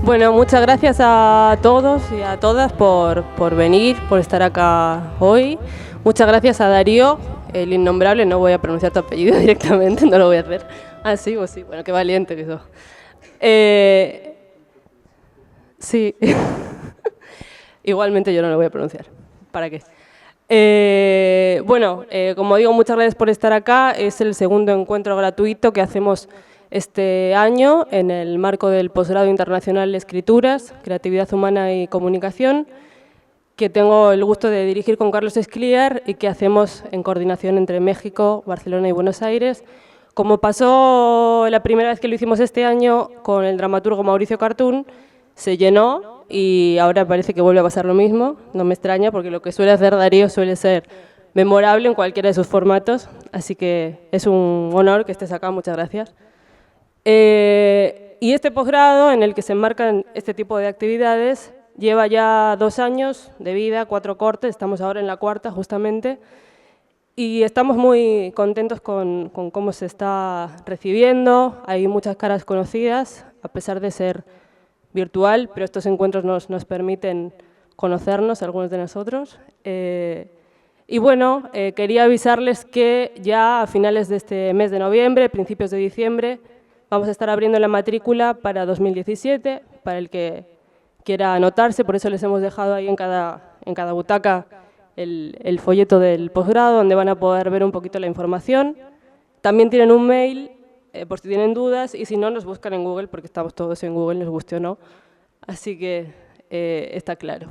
Bueno, muchas gracias a todos y a todas por venir, por estar acá hoy. Muchas gracias a Darío, el innombrable, no voy a pronunciar tu apellido directamente, no lo voy a hacer. Ah, sí, pues sí, bueno, qué valiente que sos. Sí, igualmente yo no lo voy a pronunciar, ¿para qué? Como digo, muchas gracias por estar acá. Es el segundo encuentro gratuito que hacemos este año en el marco del Posgrado Internacional de Escrituras, Creatividad Humana y Comunicación, que tengo el gusto de dirigir con Carlos Escliar y que hacemos en coordinación entre México, Barcelona y Buenos Aires. Como pasó la primera vez que lo hicimos este año con el dramaturgo Mauricio Cartún, se llenó y ahora parece que vuelve a pasar lo mismo. No me extraña porque lo que suele hacer Darío suele ser memorable en cualquiera de sus formatos, así que es un honor que estés acá, muchas gracias. Y este posgrado en el que se enmarcan este tipo de actividades lleva ya 2 años de vida, 4 cortes, estamos ahora en la cuarta justamente, y estamos muy contentos con cómo se está recibiendo. Hay muchas caras conocidas, a pesar de ser virtual, pero estos encuentros nos permiten conocernos, algunos de nosotros. Quería avisarles que ya a finales de este mes de noviembre, principios de diciembre, vamos a estar abriendo la matrícula para 2017, para el que quiera anotarse, por eso les hemos dejado ahí en cada butaca el folleto del posgrado, donde van a poder ver un poquito la información. También tienen un mail, por si tienen dudas, y si no, nos buscan en Google, porque estamos todos en Google, les guste o no. Así que está claro.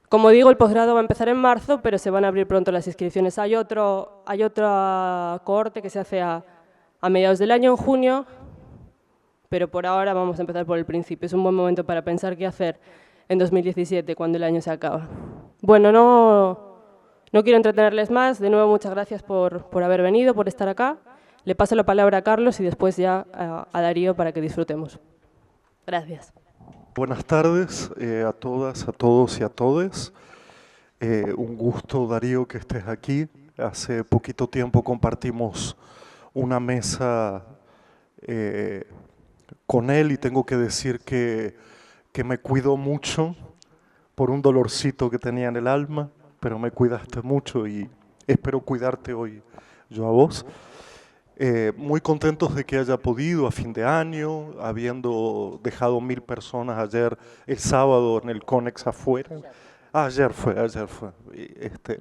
Como digo, el posgrado va a empezar en marzo, pero se van a abrir pronto las inscripciones. Hay otra cohorte que se hace a mediados del año, en junio, pero por ahora vamos a empezar por el principio. Es un buen momento para pensar qué hacer en 2017, cuando el año se acaba. Bueno, no quiero entretenerles más. De nuevo, muchas gracias por haber venido, por estar acá. Le paso la palabra a Carlos y después ya a Darío para que disfrutemos. Gracias. Buenas tardes a todas, a todos y a todes. Un gusto, Darío, que estés aquí. Hace poquito tiempo compartimos una mesa con él y tengo que decir que me cuidó mucho por un dolorcito que tenía en el alma, pero me cuidaste mucho y espero cuidarte hoy yo a vos. Muy contentos de que haya podido a fin de año, habiendo dejado 1000 personas ayer, el sábado en el Conex afuera. Ayer fue.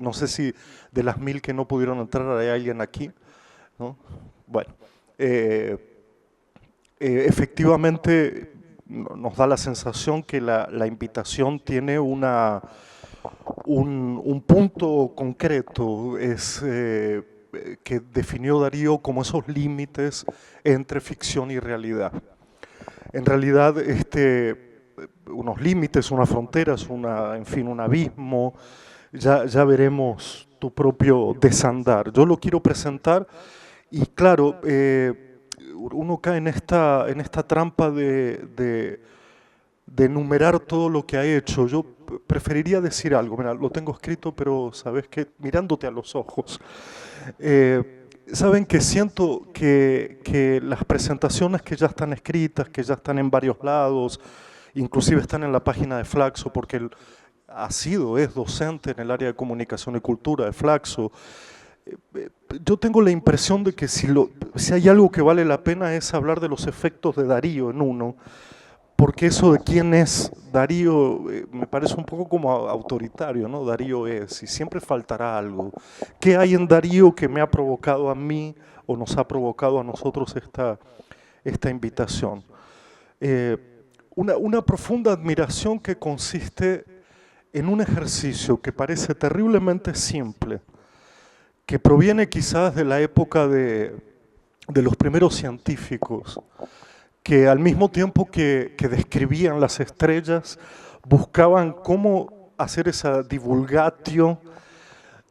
No sé si de las 1000 que no pudieron entrar hay alguien aquí, ¿no? Bueno, efectivamente nos da la sensación que la invitación tiene un punto concreto, es que definió Darío como esos límites entre ficción y realidad. En realidad, unos límites, unas fronteras, en fin, un abismo, ya veremos tu propio desandar. Yo lo quiero presentar y claro, uno cae en esta trampa de enumerar todo lo que ha hecho. Yo preferiría decir algo, mira, lo tengo escrito, pero sabes que mirándote a los ojos, saben que siento que las presentaciones que ya están escritas, que ya están en varios lados, inclusive están en la página de Flaxo, porque él es docente en el área de comunicación y cultura de Flaxo. Yo tengo la impresión de que si hay algo que vale la pena es hablar de los efectos de Darío en uno, porque eso de quién es Darío me parece un poco como autoritario, ¿no? Darío es, y siempre faltará algo. ¿Qué hay en Darío que me ha provocado a mí o nos ha provocado a nosotros esta invitación? Una profunda admiración que consiste en un ejercicio que parece terriblemente simple, que proviene quizás de la época de los primeros científicos, que al mismo tiempo que describían las estrellas, buscaban cómo hacer esa divulgatio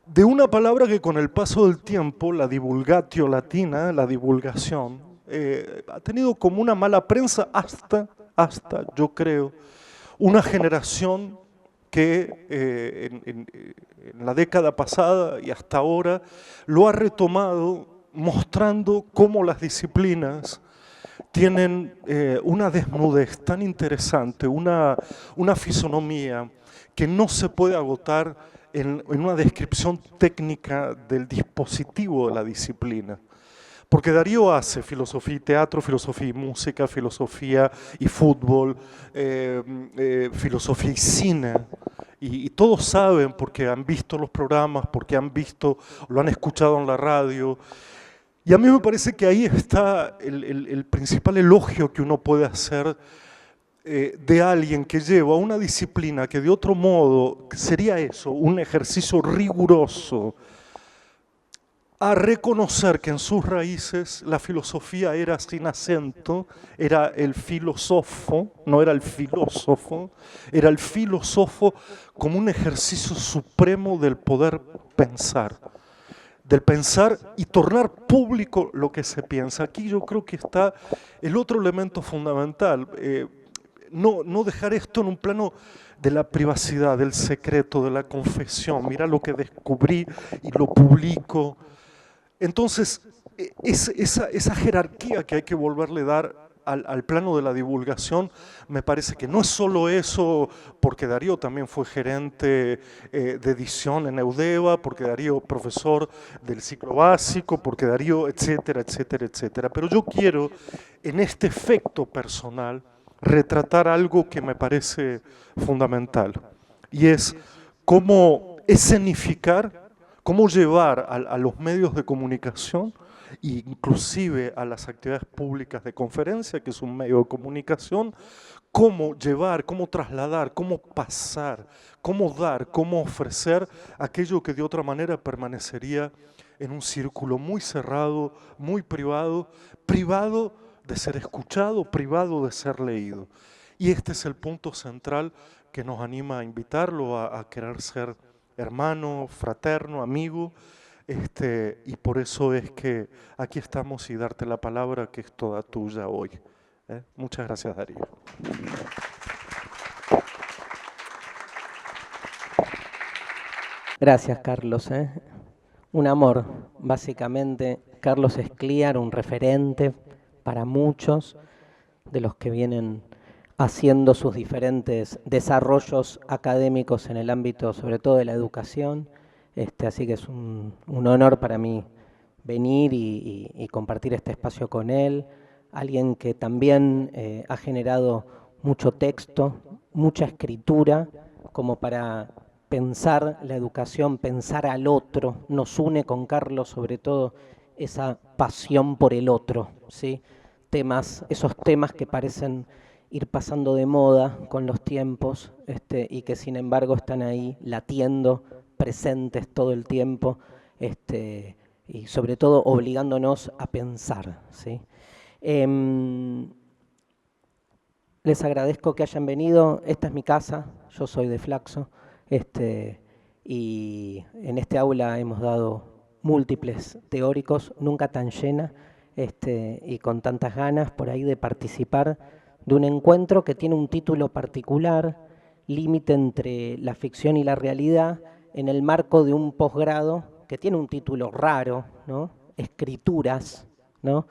de una palabra que con el paso del tiempo, la divulgatio latina, la divulgación, ha tenido como una mala prensa hasta, yo creo, una generación que en la década pasada y hasta ahora lo ha retomado mostrando cómo las disciplinas tienen una desnudez tan interesante, una fisonomía que no se puede agotar en una descripción técnica del dispositivo de la disciplina. Porque Darío hace filosofía y teatro, filosofía y música, filosofía y fútbol, filosofía y cine. Y todos saben porque han visto los programas, porque han visto, lo han escuchado en la radio. Y a mí me parece que ahí está el principal elogio que uno puede hacer de alguien que lleva una disciplina que de otro modo sería eso, un ejercicio riguroso, a reconocer que en sus raíces la filosofía era sin acento, era el filósofo, no era el filósofo, era el filósofo como un ejercicio supremo del poder pensar. Del pensar y tornar público lo que se piensa. Aquí yo creo que está el otro elemento fundamental, no dejar esto en un plano de la privacidad, del secreto, de la confesión. Mira lo que descubrí y lo publico. Entonces, esa jerarquía que hay que volverle a dar al plano de la divulgación, me parece que no es solo eso, porque Darío también fue gerente de edición en Eudeva, porque Darío profesor del ciclo básico, porque Darío, etcétera, etcétera, etcétera. Pero yo quiero, en este efecto personal, retratar algo que me parece fundamental, y es cómo escenificar, cómo llevar a los medios de comunicación, inclusive a las actividades públicas de conferencia, que es un medio de comunicación, cómo llevar, cómo trasladar, cómo pasar, cómo dar, cómo ofrecer aquello que de otra manera permanecería en un círculo muy cerrado, muy privado, privado de ser escuchado, privado de ser leído. Y este es el punto central que nos anima a invitarlo a querer ser hermano, fraterno, amigo, y por eso es que aquí estamos y darte la palabra que es toda tuya hoy. Muchas gracias, Darío. Gracias, Carlos. Un amor, básicamente. Carlos Escliar, un referente para muchos de los que vienen haciendo sus diferentes desarrollos académicos en el ámbito, sobre todo de la educación. Así que es un honor para mí venir y compartir este espacio con él. Alguien que también ha generado mucho texto, mucha escritura, como para pensar la educación, pensar al otro. Nos une con Carlos sobre todo esa pasión por el otro, ¿sí? Esos temas que parecen ir pasando de moda con los tiempos, y que sin embargo están ahí latiendo, presentes todo el tiempo, y sobre todo obligándonos a pensar, ¿sí? Les agradezco que hayan venido. Esta es mi casa, yo soy de Flaxo, y en este aula hemos dado múltiples teóricos, nunca tan llena, y con tantas ganas por ahí de participar de un encuentro que tiene un título particular, límite entre la ficción y la realidad, en el marco de un posgrado que tiene un título raro, ¿no? Escrituras, ¿no?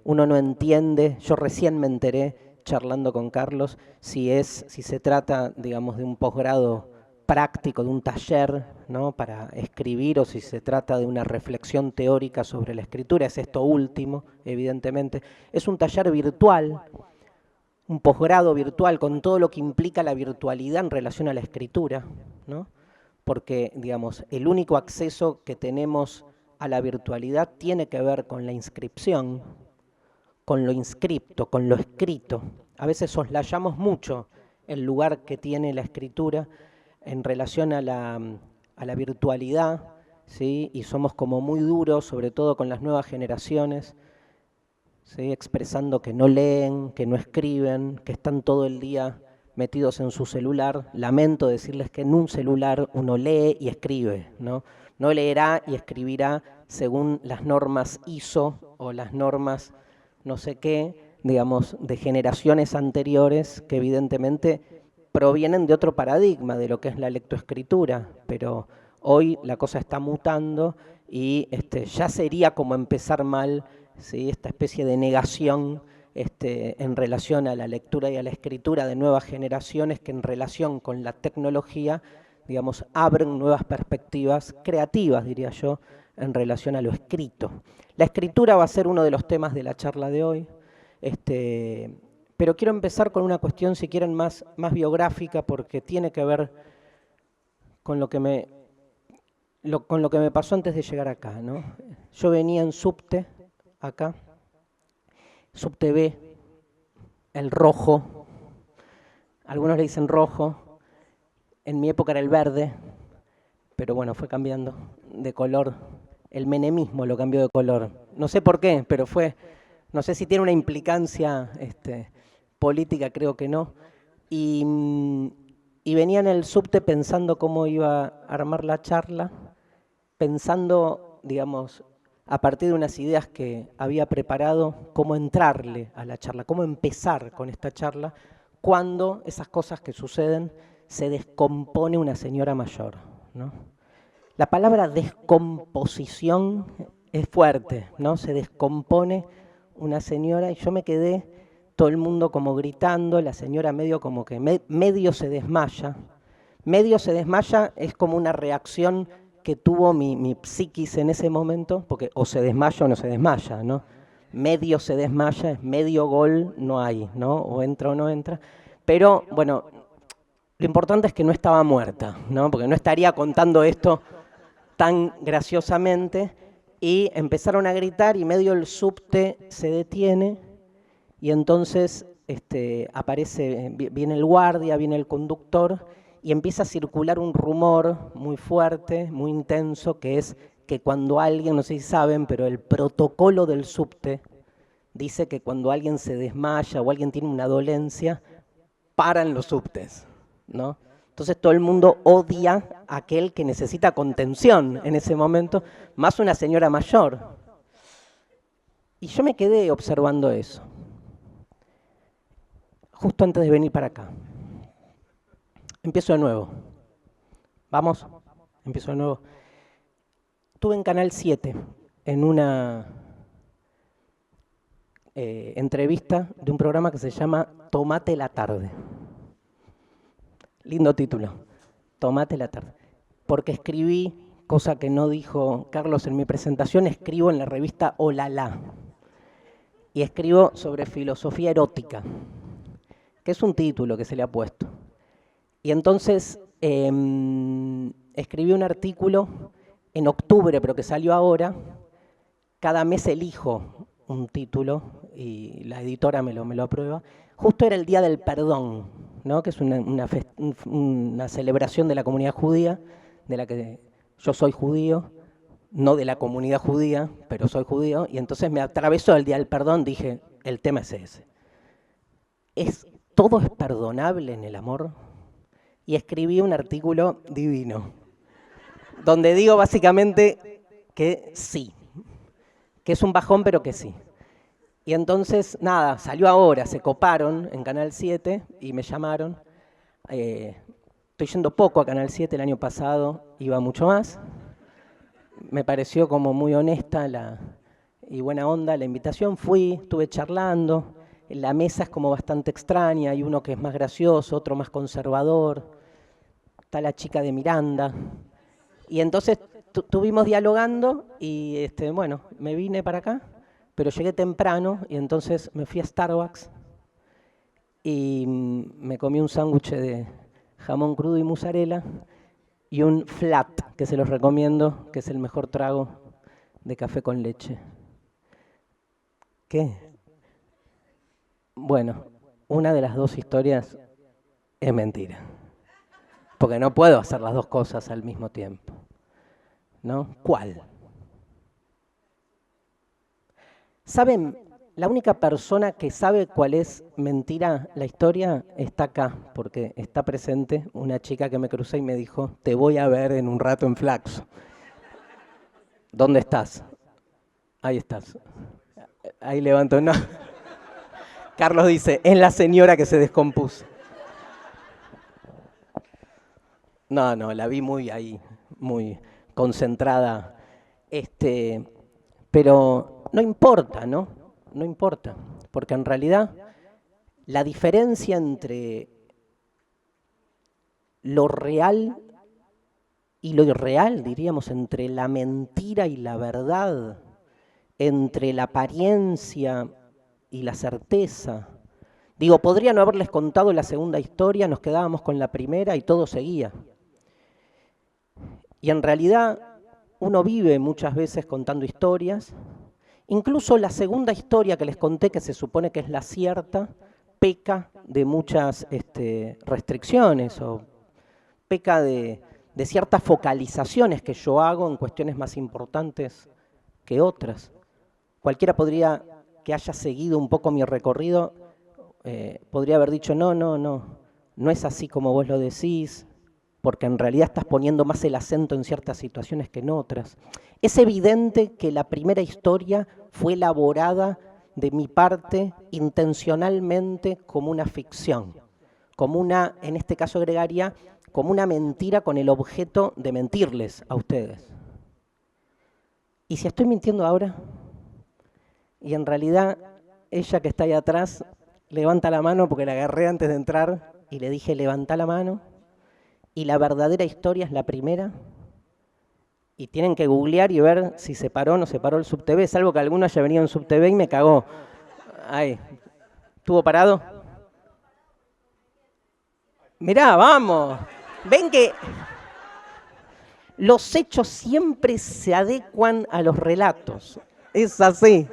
Uno no entiende, yo recién me enteré charlando con Carlos, si se trata, digamos, de un posgrado práctico, de un taller, ¿no? Para escribir, o si se trata de una reflexión teórica sobre la escritura. Es esto último, evidentemente. Es un taller virtual, un posgrado virtual, con todo lo que implica la virtualidad en relación a la escritura, ¿no? Porque, digamos, el único acceso que tenemos a la virtualidad tiene que ver con la inscripción, con lo inscripto, con lo escrito. A veces soslayamos mucho el lugar que tiene la escritura en relación a la virtualidad, ¿sí? Y somos como muy duros, sobre todo con las nuevas generaciones, ¿sí? Expresando que no leen, que no escriben, que están todo el día metidos en su celular. Lamento decirles que en un celular uno lee y escribe, ¿no? No leerá y escribirá según las normas ISO o las normas no sé qué, digamos, de generaciones anteriores que evidentemente provienen de otro paradigma de lo que es la lectoescritura, pero hoy la cosa está mutando y ya sería como empezar mal ¿sí? Esta especie de negación en relación a la lectura y a la escritura de nuevas generaciones que en relación con la tecnología, digamos, abren nuevas perspectivas creativas, diría yo, en relación a lo escrito. La escritura va a ser uno de los temas de la charla de hoy, pero quiero empezar con una cuestión, si quieren, más biográfica, porque tiene que ver con lo que me pasó antes de llegar acá, ¿no? Yo venía en subte, acá, subte B, el rojo, algunos le dicen rojo, en mi época era el verde, pero bueno, fue cambiando de color, el menemismo lo cambió de color, no sé por qué, pero fue, no sé si tiene una implicancia política, creo que no, y venía en el subte pensando cómo iba a armar la charla, pensando, digamos, a partir de unas ideas que había preparado, cómo entrarle a la charla, cómo empezar con esta charla, cuando esas cosas que suceden se descompone una señora mayor, ¿no? La palabra descomposición es fuerte, ¿no? Se descompone una señora y yo me quedé, todo el mundo como gritando, la señora medio como que medio se desmaya. Medio se desmaya es como una reacción que tuvo mi psiquis en ese momento, porque o se desmaya o no se desmaya, ¿no? Medio se desmaya, es medio gol, no hay, ¿no? O entra o no entra. Pero, bueno, lo importante es que no estaba muerta, ¿no? Porque no estaría contando esto tan graciosamente. Y empezaron a gritar y medio el subte se detiene y entonces viene el guardia, viene el conductor y empieza a circular un rumor muy fuerte, muy intenso, que es que cuando alguien, no sé si saben, pero el protocolo del subte dice que cuando alguien se desmaya o alguien tiene una dolencia, paran los subtes, ¿no? Entonces todo el mundo odia a aquel que necesita contención en ese momento, más una señora mayor. Y yo me quedé observando eso, justo antes de venir para acá. Empiezo de nuevo. ¿Vamos? Empiezo de nuevo. Estuve en Canal 7 en una entrevista de un programa que se llama Tomate la tarde. Lindo título, Tomate la tarde. Porque escribí, cosa que no dijo Carlos en mi presentación, escribo en la revista Olala. Y escribo sobre filosofía erótica, que es un título que se le ha puesto. Y entonces escribí un artículo en octubre, pero que salió ahora. Cada mes elijo un título y la editora me lo aprueba. Justo era el Día del Perdón, ¿no? Que es una celebración de la comunidad judía, de la que yo soy judío, no de la comunidad judía, pero soy judío, y entonces me atravesó el Día del Perdón, dije, el tema es ese. ¿Todo es perdonable en el amor? Y escribí un artículo divino, donde digo básicamente que sí, que es un bajón, pero que sí. Y entonces, nada, salió ahora, se coparon en Canal 7 y me llamaron. Estoy yendo poco a Canal 7, el año pasado iba mucho más. Me pareció como muy honesta y buena onda la invitación. Fui, estuve charlando. La mesa es como bastante extraña, hay uno que es más gracioso, otro más conservador. Está la chica de Miranda. Y entonces estuvimos dialogando y bueno, me vine para acá, pero llegué temprano y entonces me fui a Starbucks y me comí un sándwich de jamón crudo y mozzarella y un flat, que se los recomiendo, que es el mejor trago de café con leche. ¿Qué? Bueno, una de las dos historias es mentira, porque no puedo hacer las dos cosas al mismo tiempo, ¿no? ¿Cuál? ¿Saben? La única persona que sabe cuál es mentira la historia está acá, porque está presente una chica que me crucé y me dijo, te voy a ver en un rato en Flaxo. ¿Dónde estás? Ahí estás. Ahí levanto una. Carlos dice, es la señora que se descompuso. No, la vi muy ahí, muy concentrada. Pero no importa, ¿no? No importa, porque en realidad la diferencia entre lo real y lo irreal, diríamos, entre la mentira y la verdad, entre la apariencia y la certeza. Digo, podría no haberles contado la segunda historia, nos quedábamos con la primera y todo seguía. Y en realidad uno vive muchas veces contando historias. Incluso la segunda historia que les conté, que se supone que es la cierta, peca de muchas restricciones o peca de ciertas focalizaciones que yo hago en cuestiones más importantes que otras. Cualquiera podría, que haya seguido un poco mi recorrido, podría haber dicho, no es así como vos lo decís, porque en realidad estás poniendo más el acento en ciertas situaciones que en otras. Es evidente que la primera historia fue elaborada de mi parte intencionalmente como una ficción, como una, en este caso agregaría, como una mentira con el objeto de mentirles a ustedes. ¿Y si estoy mintiendo ahora? Y en realidad, ella que está ahí atrás, levanta la mano porque la agarré antes de entrar y le dije, levanta la mano. Y la verdadera historia es la primera. Y tienen que googlear y ver si se paró o no se paró el SubTV, salvo que alguno haya venido en SubTV y me cagó. Ahí. ¿Estuvo parado? Mirá, vamos. Ven que los hechos siempre se adecuan a los relatos. Es así.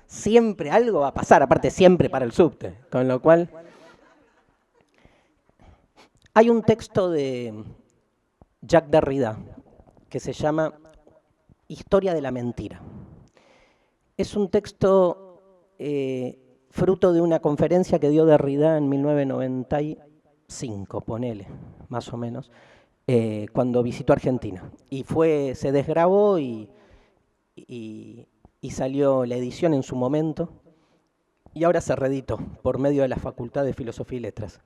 Siempre algo va a pasar, aparte siempre para el subte. Con lo cual, hay un texto de Jacques Derrida que se llama Historia de la mentira. Es un texto fruto de una conferencia que dio Derrida en 1995, ponele, más o menos, cuando visitó Argentina. Y se desgrabó y salió la edición en su momento, y ahora se reeditó por medio de la Facultad de Filosofía y Letras.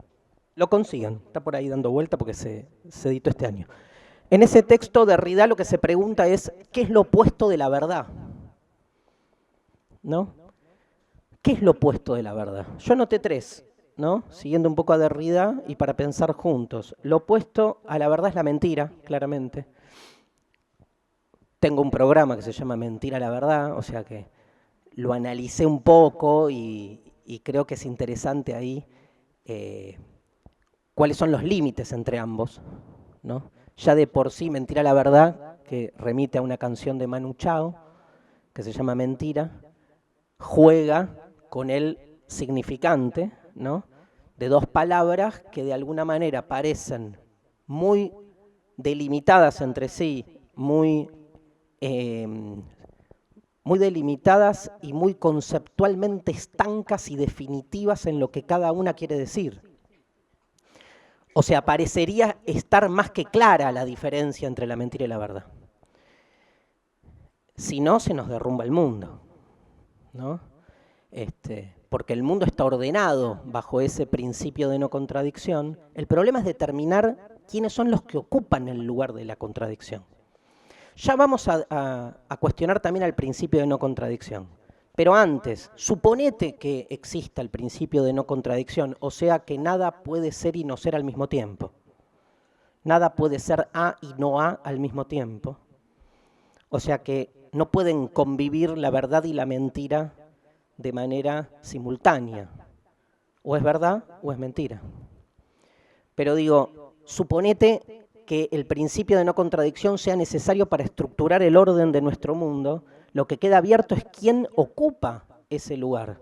Lo consigan, está por ahí dando vuelta porque se editó este año. En ese texto Derrida lo que se pregunta es, ¿qué es lo opuesto de la verdad? ¿No? ¿Qué es lo opuesto de la verdad? Yo anoté 3, ¿no? Siguiendo un poco a Derrida y para pensar juntos. Lo opuesto a la verdad es la mentira, claramente. Tengo un programa que se llama Mentira a la Verdad, o sea que lo analicé un poco y creo que es interesante ahí cuáles son los límites entre ambos, ¿no? Ya de por sí, Mentira a la Verdad, que remite a una canción de Manu Chao, que se llama Mentira, juega con el significante, ¿no? De 2 palabras que de alguna manera parecen muy delimitadas entre sí, muy delimitadas y muy conceptualmente estancas y definitivas en lo que cada una quiere decir. O sea, parecería estar más que clara la diferencia entre la mentira y la verdad. Si no, se nos derrumba el mundo, ¿no? Porque el mundo está ordenado bajo ese principio de no contradicción. El problema es determinar quiénes son los que ocupan el lugar de la contradicción. Ya vamos a cuestionar también al principio de no contradicción. Pero antes, suponete que exista el principio de no contradicción, o sea que nada puede ser y no ser al mismo tiempo. Nada puede ser A y no A al mismo tiempo. O sea que no pueden convivir la verdad y la mentira de manera simultánea. O es verdad o es mentira. Pero digo, suponete que el principio de no contradicción sea necesario para estructurar el orden de nuestro mundo. Lo que queda abierto es quién ocupa ese lugar,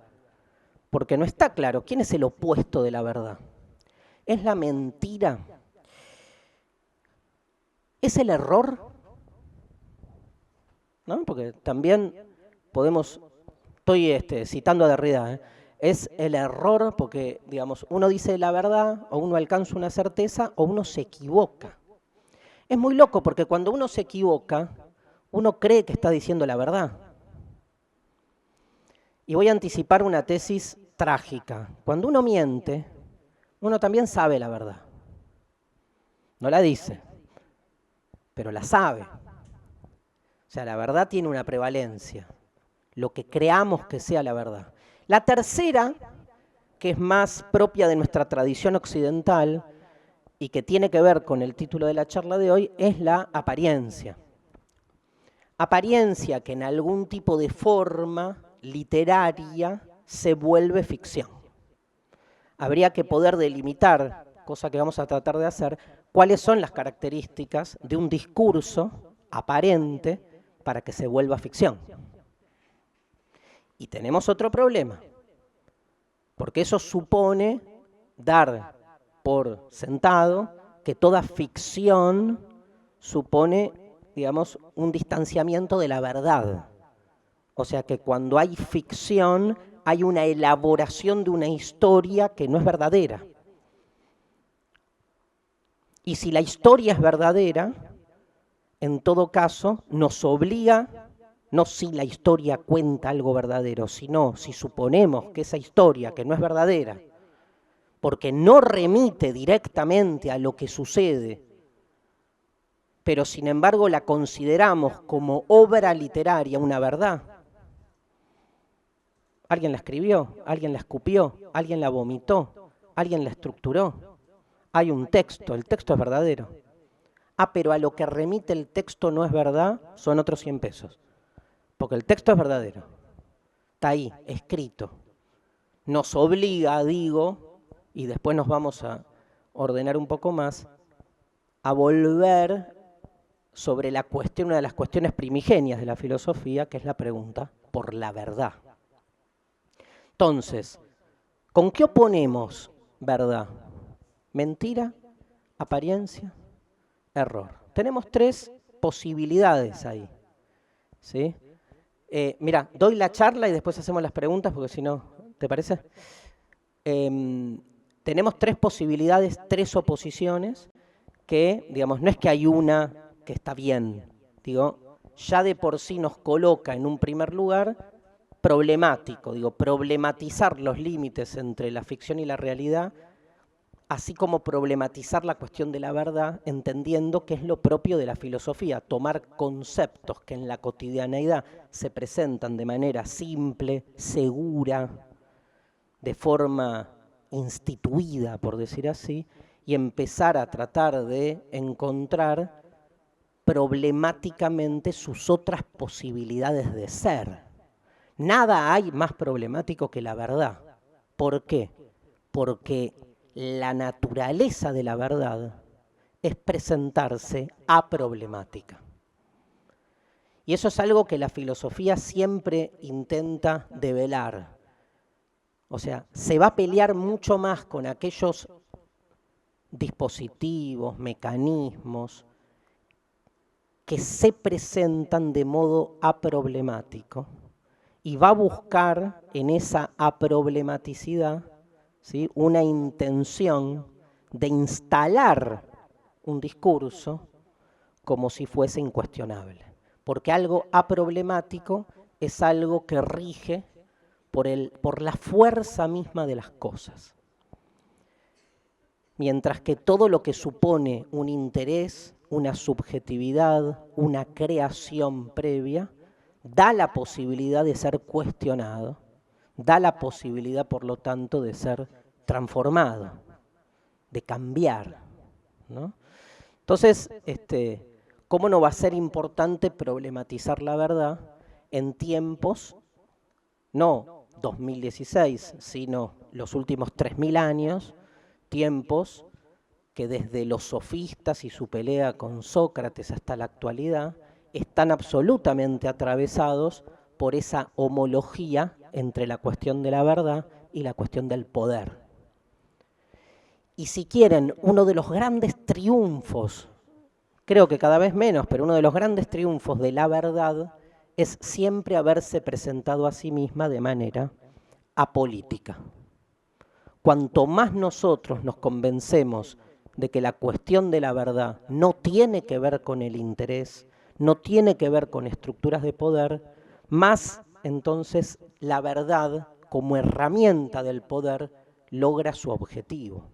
porque no está claro quién es el opuesto de la verdad. ¿Es la mentira? ¿Es el error? ¿No? Porque también podemos, estoy citando a Derrida, es el error porque, digamos, uno dice la verdad o uno alcanza una certeza o uno se equivoca. Es muy loco porque cuando uno se equivoca, uno cree que está diciendo la verdad. Y voy a anticipar una tesis trágica. Cuando uno miente, uno también sabe la verdad. No la dice, pero la sabe. O sea, la verdad tiene una prevalencia. lo que creamos que sea la verdad. La tercera, que es más propia de nuestra tradición occidental y que tiene que ver con el título de la charla de hoy, es la apariencia. Apariencia que en algún tipo de forma literaria se vuelve ficción. Habría que poder delimitar, cosa que vamos a tratar de hacer, cuáles son las características de un discurso aparente para que se vuelva ficción. Y tenemos otro problema, porque eso supone dar por sentado que toda ficción supone, digamos, un distanciamiento de la verdad. O sea que cuando hay ficción hay una elaboración de una historia que no es verdadera. Y si la historia es verdadera, en todo caso nos obliga, no si la historia cuenta algo verdadero, sino si suponemos que esa historia, que no es verdadera, porque no remite directamente a lo que sucede, pero sin embargo la consideramos como obra literaria, una verdad. ¿Alguien la escribió? ¿Alguien la escupió? ¿Alguien la vomitó? ¿Alguien la estructuró? Hay un texto, el texto es verdadero. Pero a lo que remite el texto no es verdad, son otros 100 pesos. Porque el texto es verdadero. Está ahí, escrito. Nos obliga, digo, y después nos vamos a ordenar un poco más, a volver sobre la cuestión, una de las cuestiones primigenias de la filosofía, que es la pregunta por la verdad. Entonces, ¿con qué oponemos verdad? Mentira, apariencia, error. Tenemos 3 posibilidades ahí. ¿Sí? Mira, doy la charla y después hacemos las preguntas, porque si no, ¿te parece? Tenemos 3 posibilidades, 3 oposiciones, que, digamos, no es que hay una que está bien, digo, ya de por sí nos coloca en un primer lugar problemático, digo, problematizar los límites entre la ficción y la realidad, así como problematizar la cuestión de la verdad, entendiendo que es lo propio de la filosofía, tomar conceptos que en la cotidianeidad se presentan de manera simple, segura, de forma instituida, por decir así, y empezar a tratar de encontrar problemáticamente sus otras posibilidades de ser. Nada hay más problemático que la verdad. ¿Por qué? Porque la naturaleza de la verdad es presentarse aproblemática. Y eso es algo que la filosofía siempre intenta develar. O sea, se va a pelear mucho más con aquellos dispositivos, mecanismos que se presentan de modo aproblemático y va a buscar en esa aproblematicidad, ¿sí?, una intención de instalar un discurso como si fuese incuestionable. Porque algo aproblemático es algo que rige por la fuerza misma de las cosas. Mientras que todo lo que supone un interés, una subjetividad, una creación previa, da la posibilidad de ser cuestionado, da la posibilidad, por lo tanto, de ser transformado, de cambiar, ¿no? Entonces, ¿cómo no va a ser importante problematizar la verdad en tiempos, no 2016, sino los últimos 3000 años, tiempos que desde los sofistas y su pelea con Sócrates hasta la actualidad están absolutamente atravesados por esa homología entre la cuestión de la verdad y la cuestión del poder. Y si quieren, uno de los grandes triunfos, creo que cada vez menos, pero uno de los grandes triunfos de la verdad es siempre haberse presentado a sí misma de manera apolítica. Cuanto más nosotros nos convencemos de que la cuestión de la verdad no tiene que ver con el interés, no tiene que ver con estructuras de poder, más entonces la verdad como herramienta del poder logra su objetivo.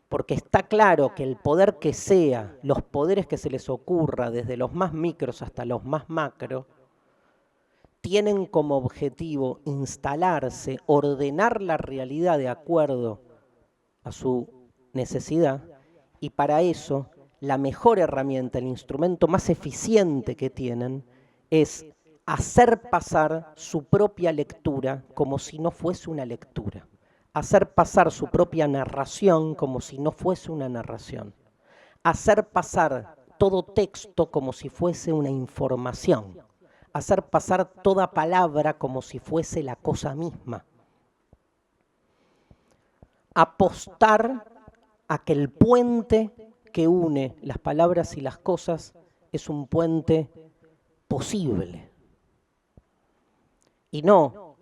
Porque está claro que el poder que sea, los poderes que se les ocurra, desde los más micros hasta los más macro, tienen como objetivo instalarse, ordenar la realidad de acuerdo a su necesidad, y para eso la mejor herramienta, el instrumento más eficiente que tienen es hacer pasar su propia lectura como si no fuese una lectura, hacer pasar su propia narración como si no fuese una narración, hacer pasar todo texto como si fuese una información, hacer pasar toda palabra como si fuese la cosa misma, apostar a que el puente que une las palabras y las cosas es un puente posible, y no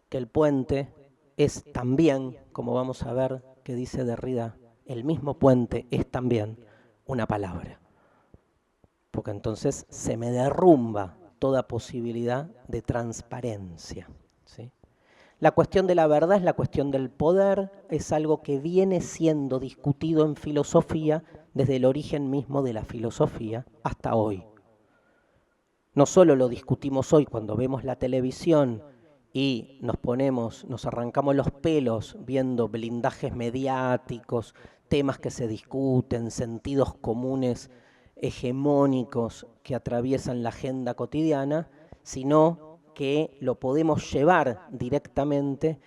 que el puente es también, como vamos a ver que dice Derrida, el mismo puente es también una palabra, porque entonces se me derrumba toda posibilidad de transparencia, ¿sí? La cuestión de la verdad es la cuestión del poder, es algo que viene siendo discutido en filosofía desde el origen mismo de la filosofía hasta hoy. No solo lo discutimos hoy cuando vemos la televisión y nos arrancamos los pelos viendo blindajes mediáticos, temas que se discuten, sentidos comunes hegemónicos que atraviesan la agenda cotidiana, sino que lo podemos llevar directamente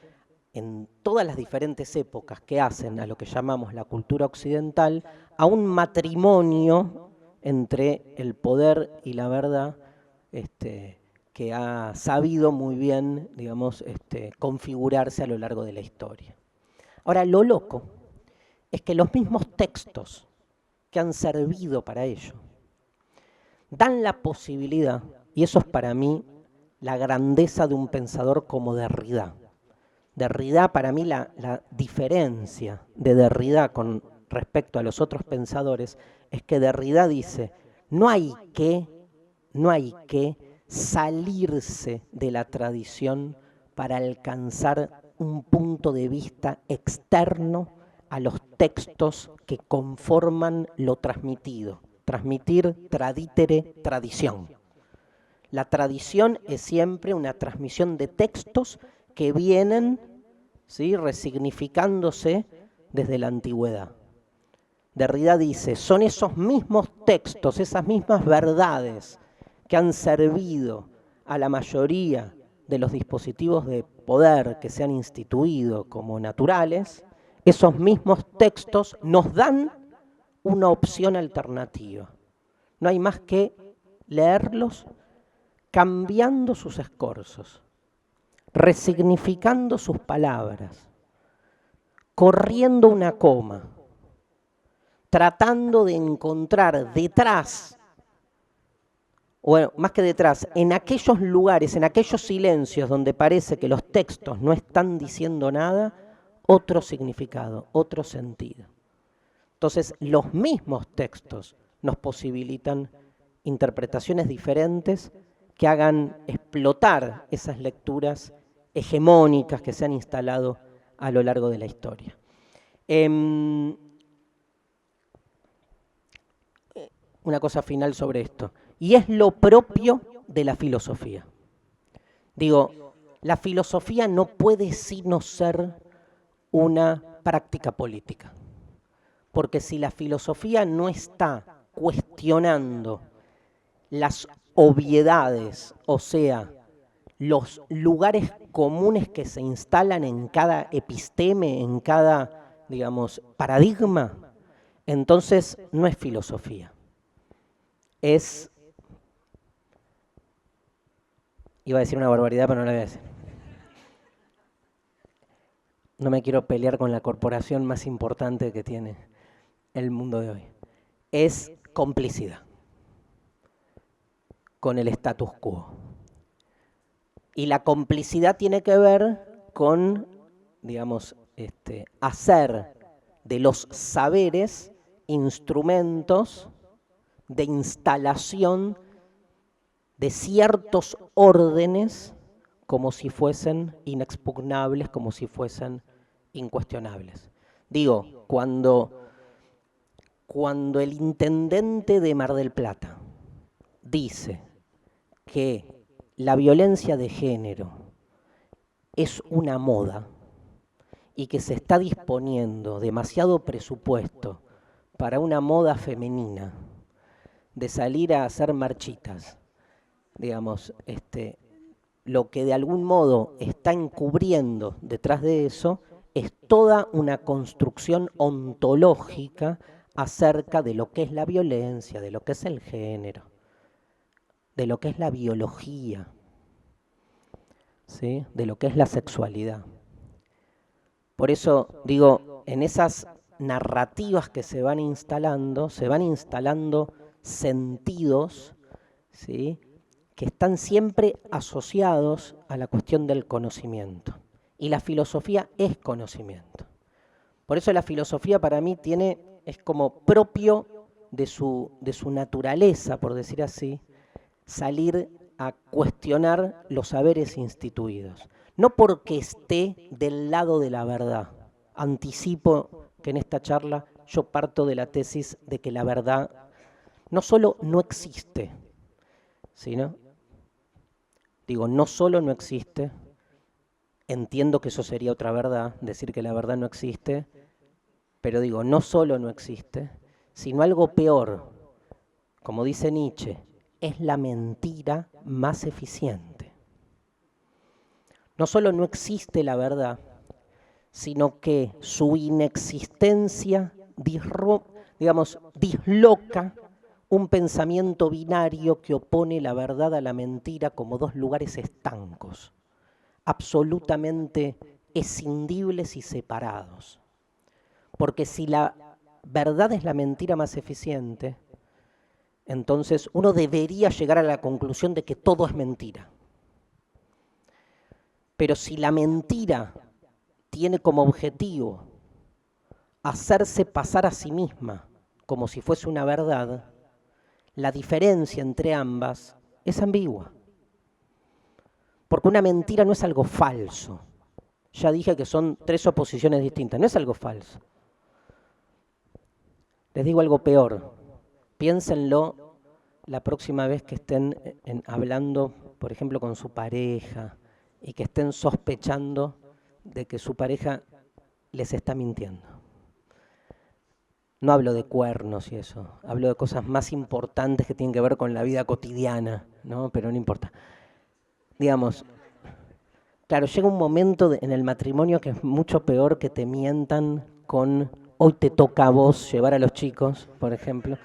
en todas las diferentes épocas que hacen a lo que llamamos la cultura occidental, a un matrimonio entre el poder y la verdad, que ha sabido muy bien, digamos, configurarse a lo largo de la historia. Ahora, lo loco es que los mismos textos que han servido para ello dan la posibilidad, y eso es para mí la grandeza de un pensador como Derrida. Derrida, para mí, la diferencia de Derrida con respecto a los otros pensadores es que Derrida dice, no hay que salirse de la tradición para alcanzar un punto de vista externo a los textos que conforman lo transmitido. Transmitir, traditere, tradición. La tradición es siempre una transmisión de textos que vienen, ¿sí?, resignificándose desde la antigüedad. Derrida dice, son esos mismos textos, esas mismas verdades que han servido a la mayoría de los dispositivos de poder que se han instituido como naturales, esos mismos textos nos dan una opción alternativa. No hay más que leerlos cambiando sus escorzos, resignificando sus palabras, corriendo una coma, tratando de encontrar detrás, bueno, más que detrás, en aquellos lugares, en aquellos silencios donde parece que los textos no están diciendo nada, otro significado, otro sentido. Entonces, los mismos textos nos posibilitan interpretaciones diferentes que hagan explotar esas lecturas hegemónicas que se han instalado a lo largo de la historia. Una cosa final sobre esto, y es lo propio de la filosofía. Digo, la filosofía no puede sino ser una práctica política, porque si la filosofía no está cuestionando las obviedades, o sea, los lugares comunes que se instalan en cada episteme, en cada, digamos, paradigma, entonces no es filosofía. Iba a decir una barbaridad, pero no la voy a decir. No me quiero pelear con la corporación más importante que tiene el mundo de hoy. Es complicidad con el status quo. Y la complicidad tiene que ver con, digamos, hacer de los saberes instrumentos de instalación de ciertos órdenes como si fuesen inexpugnables, como si fuesen incuestionables. Digo, cuando el intendente de Mar del Plata dice que la violencia de género es una moda y que se está disponiendo demasiado presupuesto para una moda femenina de salir a hacer marchitas, digamos, lo que de algún modo está encubriendo detrás de eso es toda una construcción ontológica acerca de lo que es la violencia, de lo que es el género, de lo que es la biología, ¿sí? De lo que es la sexualidad. Por eso digo, en esas narrativas que se van instalando sentidos, ¿sí? Que están siempre asociados a la cuestión del conocimiento. Y la filosofía es conocimiento. Por eso la filosofía para mí es como propio de su naturaleza, por decir así, salir a cuestionar los saberes instituidos. No porque esté del lado de la verdad. Anticipo que en esta charla yo parto de la tesis de que la verdad no solo no existe, sino, no solo no existe, entiendo que eso sería otra verdad, decir que la verdad no existe, pero no solo no existe, sino algo peor, como dice Nietzsche, es la mentira más eficiente. No solo no existe la verdad, sino que su inexistencia disloca un pensamiento binario que opone la verdad a la mentira como dos lugares estancos, absolutamente escindibles y separados. Porque si la verdad es la mentira más eficiente, entonces uno debería llegar a la conclusión de que todo es mentira. Pero si la mentira tiene como objetivo hacerse pasar a sí misma como si fuese una verdad, la diferencia entre ambas es ambigua. Porque una mentira no es algo falso. Ya dije que son tres oposiciones distintas, no es algo falso. Les digo algo peor. Piénsenlo la próxima vez que estén hablando, por ejemplo, con su pareja y que estén sospechando de que su pareja les está mintiendo. No hablo de cuernos y eso, hablo de cosas más importantes que tienen que ver con la vida cotidiana, ¿no? Pero no importa. Claro, llega un momento en el matrimonio que es mucho peor que te mientan con hoy te toca a vos llevar a los chicos, por ejemplo,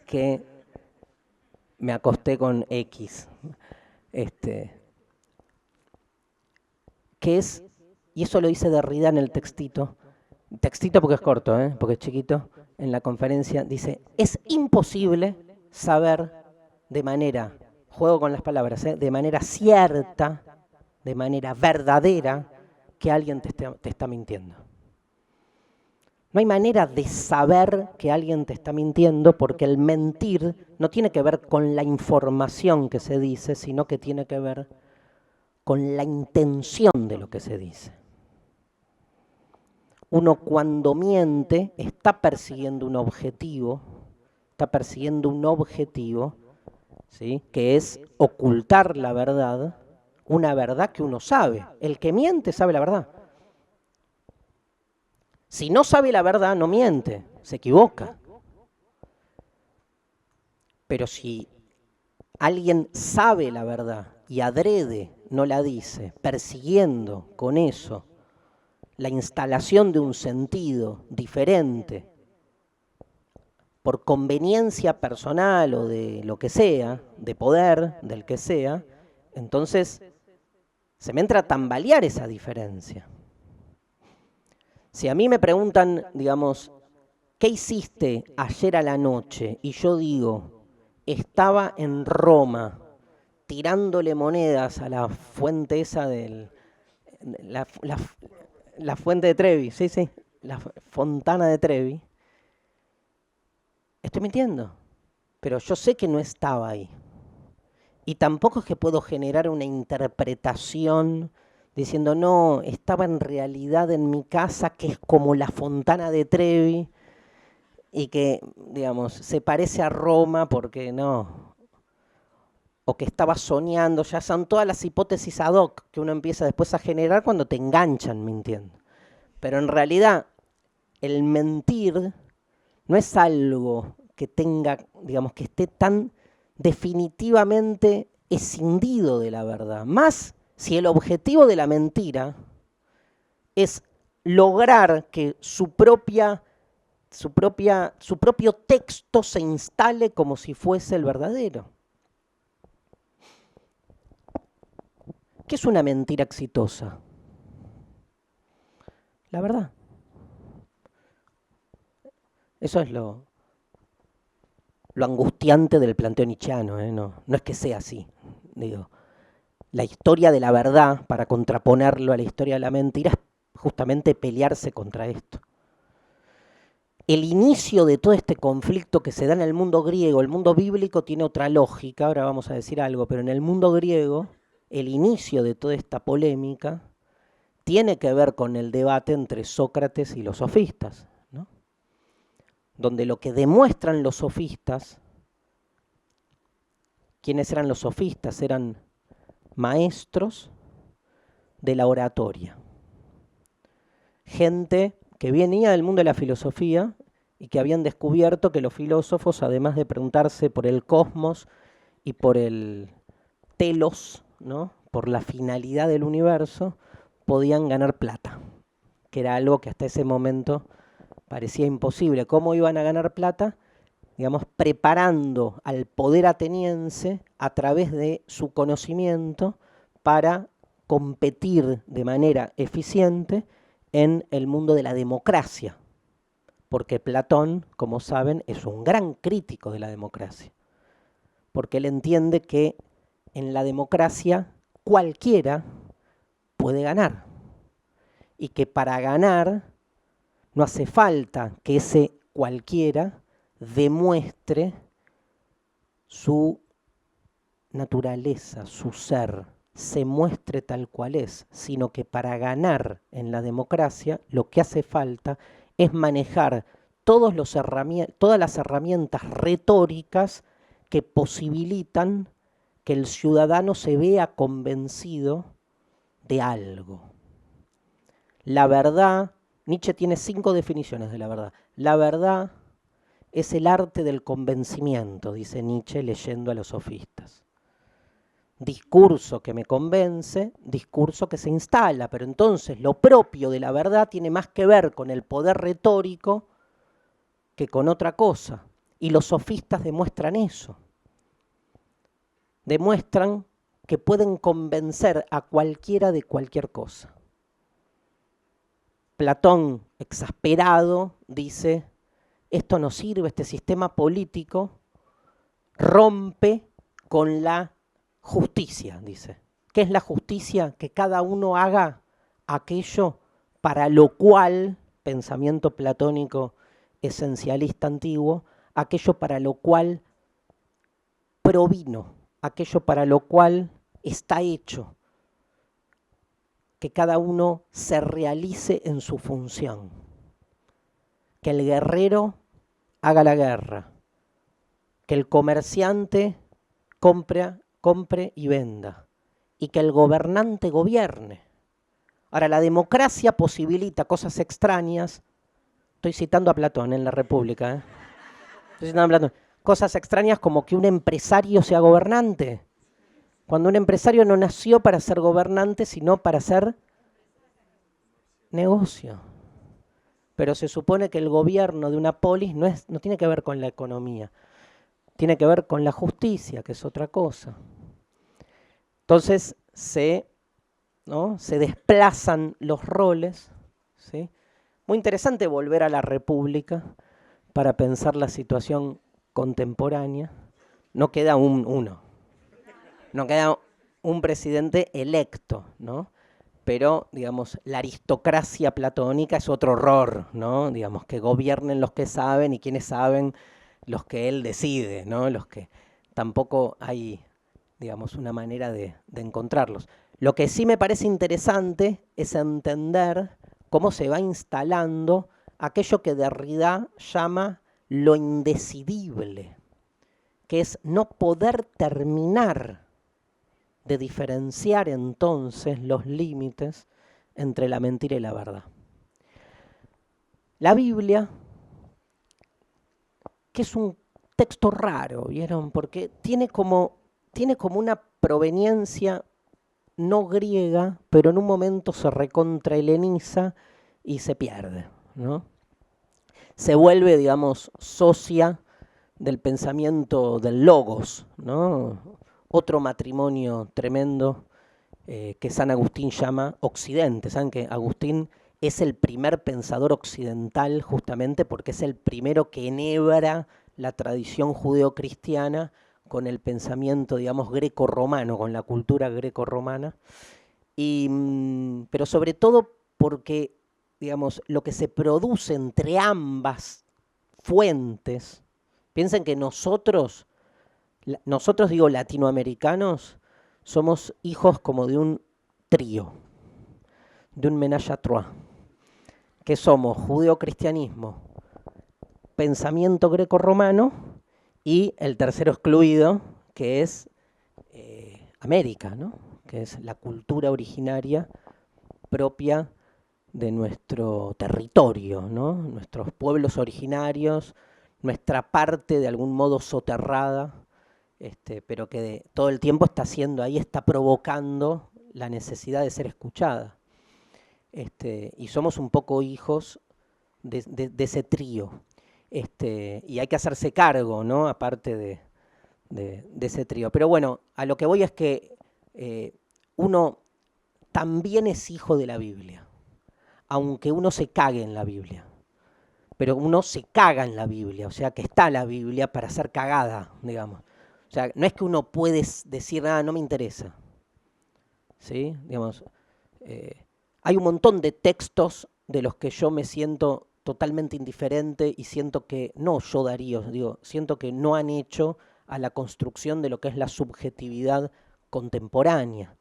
que me acosté con X. Que es, y eso lo dice Derrida en el textito porque es corto, porque es chiquito, en la conferencia, dice, es imposible saber de manera, juego con las palabras, de manera cierta, de manera verdadera, que alguien te está mintiendo. No hay manera de saber que alguien te está mintiendo porque el mentir no tiene que ver con la información que se dice, sino que tiene que ver con la intención de lo que se dice. Uno cuando miente está persiguiendo un objetivo, ¿sí? Que es ocultar la verdad, una verdad que uno sabe. El que miente sabe la verdad. Si no sabe la verdad, no miente, se equivoca. Pero si alguien sabe la verdad y adrede no la dice, persiguiendo con eso la instalación de un sentido diferente, por conveniencia personal o de lo que sea, de poder, del que sea, entonces se me entra a tambalear esa diferencia. Si a mí me preguntan, ¿qué hiciste ayer a la noche? Y yo digo, estaba en Roma tirándole monedas a la fuente esa la fuente de Trevi, sí, la fontana de Trevi. Estoy mintiendo, pero yo sé que no estaba ahí. Y tampoco es que puedo generar una interpretación diciendo, no, estaba en realidad en mi casa, que es como la fontana de Trevi, y que, se parece a Roma porque no. o que estaba soñando, ya son todas las hipótesis ad hoc que uno empieza después a generar cuando te enganchan mintiendo. Pero en realidad el mentir no es algo que tenga, digamos, que esté tan definitivamente escindido de la verdad. Más si el objetivo de la mentira es lograr que su propio texto se instale como si fuese el verdadero. ¿Qué es una mentira exitosa? La verdad. Eso es lo angustiante del planteo nietzscheano, ¿eh? No es que sea así. Digo, la historia de la verdad, para contraponerlo a la historia de la mentira, es justamente pelearse contra esto. El inicio de todo este conflicto que se da en el mundo griego, el mundo bíblico tiene otra lógica, ahora vamos a decir algo, pero en el mundo griego, el inicio de toda esta polémica tiene que ver con el debate entre Sócrates y los sofistas, ¿no? Donde lo que demuestran los sofistas, ¿quiénes eran los sofistas? Eran maestros de la oratoria. Gente que venía del mundo de la filosofía y que habían descubierto que los filósofos, además de preguntarse por el cosmos y por el telos, ¿no? Por la finalidad del universo, podían ganar plata, que era algo que hasta ese momento parecía imposible. ¿Cómo iban a ganar plata? Digamos, preparando al poder ateniense a través de su conocimiento para competir de manera eficiente en el mundo de la democracia. Porque Platón, como saben, es un gran crítico de la democracia. Porque él entiende que en la democracia cualquiera puede ganar. Y que para ganar no hace falta que ese cualquiera demuestre su naturaleza, su ser, se muestre tal cual es, sino que para ganar en la democracia lo que hace falta es manejar todas las herramientas retóricas que posibilitan que el ciudadano se vea convencido de algo. La verdad, Nietzsche tiene 5 definiciones de la verdad. La verdad es el arte del convencimiento, dice Nietzsche leyendo a los sofistas. Discurso que me convence, discurso que se instala, pero entonces lo propio de la verdad tiene más que ver con el poder retórico que con otra cosa. Y los sofistas demuestran eso. Demuestran que pueden convencer a cualquiera de cualquier cosa. Platón, exasperado, dice: esto no sirve, este sistema político rompe con la justicia, dice. ¿Qué es la justicia? Que cada uno haga aquello para lo cual, pensamiento platónico esencialista antiguo, aquello para lo cual provino, aquello para lo cual está hecho, que cada uno se realice en su función, que el guerrero haga la guerra, que el comerciante compre y venda, y que el gobernante gobierne. Ahora, la democracia posibilita cosas extrañas. Estoy citando a Platón en La República. Estoy citando a Platón. Cosas extrañas como que un empresario sea gobernante, cuando un empresario no nació para ser gobernante, sino para hacer negocio. Pero se supone que el gobierno de una polis no tiene que ver con la economía, tiene que ver con la justicia, que es otra cosa. Entonces se desplazan los roles, ¿sí? Muy interesante volver a la República para pensar la situación contemporánea. No queda uno, no queda un presidente electo, ¿no? Pero, digamos, la aristocracia platónica es otro horror, ¿no? Digamos, que gobiernen los que saben y quienes saben los que él decide, ¿no? Los que tampoco hay, digamos, una manera de encontrarlos. Lo que sí me parece interesante es entender cómo se va instalando aquello que Derrida llama lo indecidible, que es no poder terminar de diferenciar entonces los límites entre la mentira y la verdad. La Biblia, que es un texto raro, ¿vieron? Porque tiene como una proveniencia no griega, pero en un momento se recontraheleniza y se pierde, ¿no? Se vuelve, digamos, socia del pensamiento del logos, ¿no? Otro matrimonio tremendo que San Agustín llama Occidente. ¿Saben que Agustín es el primer pensador occidental justamente porque es el primero que enhebra la tradición judeocristiana con el pensamiento, digamos, greco-romano, con la cultura greco-romana, pero sobre todo porque, digamos, lo que se produce entre ambas fuentes, piensen que nosotros digo latinoamericanos, somos hijos como de un trío, de un ménage à trois, que somos judeocristianismo, pensamiento greco-romano y el tercero excluido, que es América, ¿no? Que es la cultura originaria propia de nuestro territorio, ¿no? Nuestros pueblos originarios, nuestra parte de algún modo soterrada, pero que todo el tiempo está haciendo ahí, está provocando la necesidad de ser escuchada. Y somos un poco hijos de ese trío. Y hay que hacerse cargo, ¿no? Aparte de ese trío. Pero bueno, a lo que voy es que uno también es hijo de la Biblia, aunque uno se cague en la Biblia. Pero uno se caga en la Biblia, o sea que está la Biblia para ser cagada, digamos. O sea, no es que uno puede decir, no me interesa. ¿Sí? Digamos, hay un montón de textos de los que yo me siento totalmente indiferente y siento que, no yo Darío, digo, siento que no han hecho a la construcción de lo que es la subjetividad contemporánea,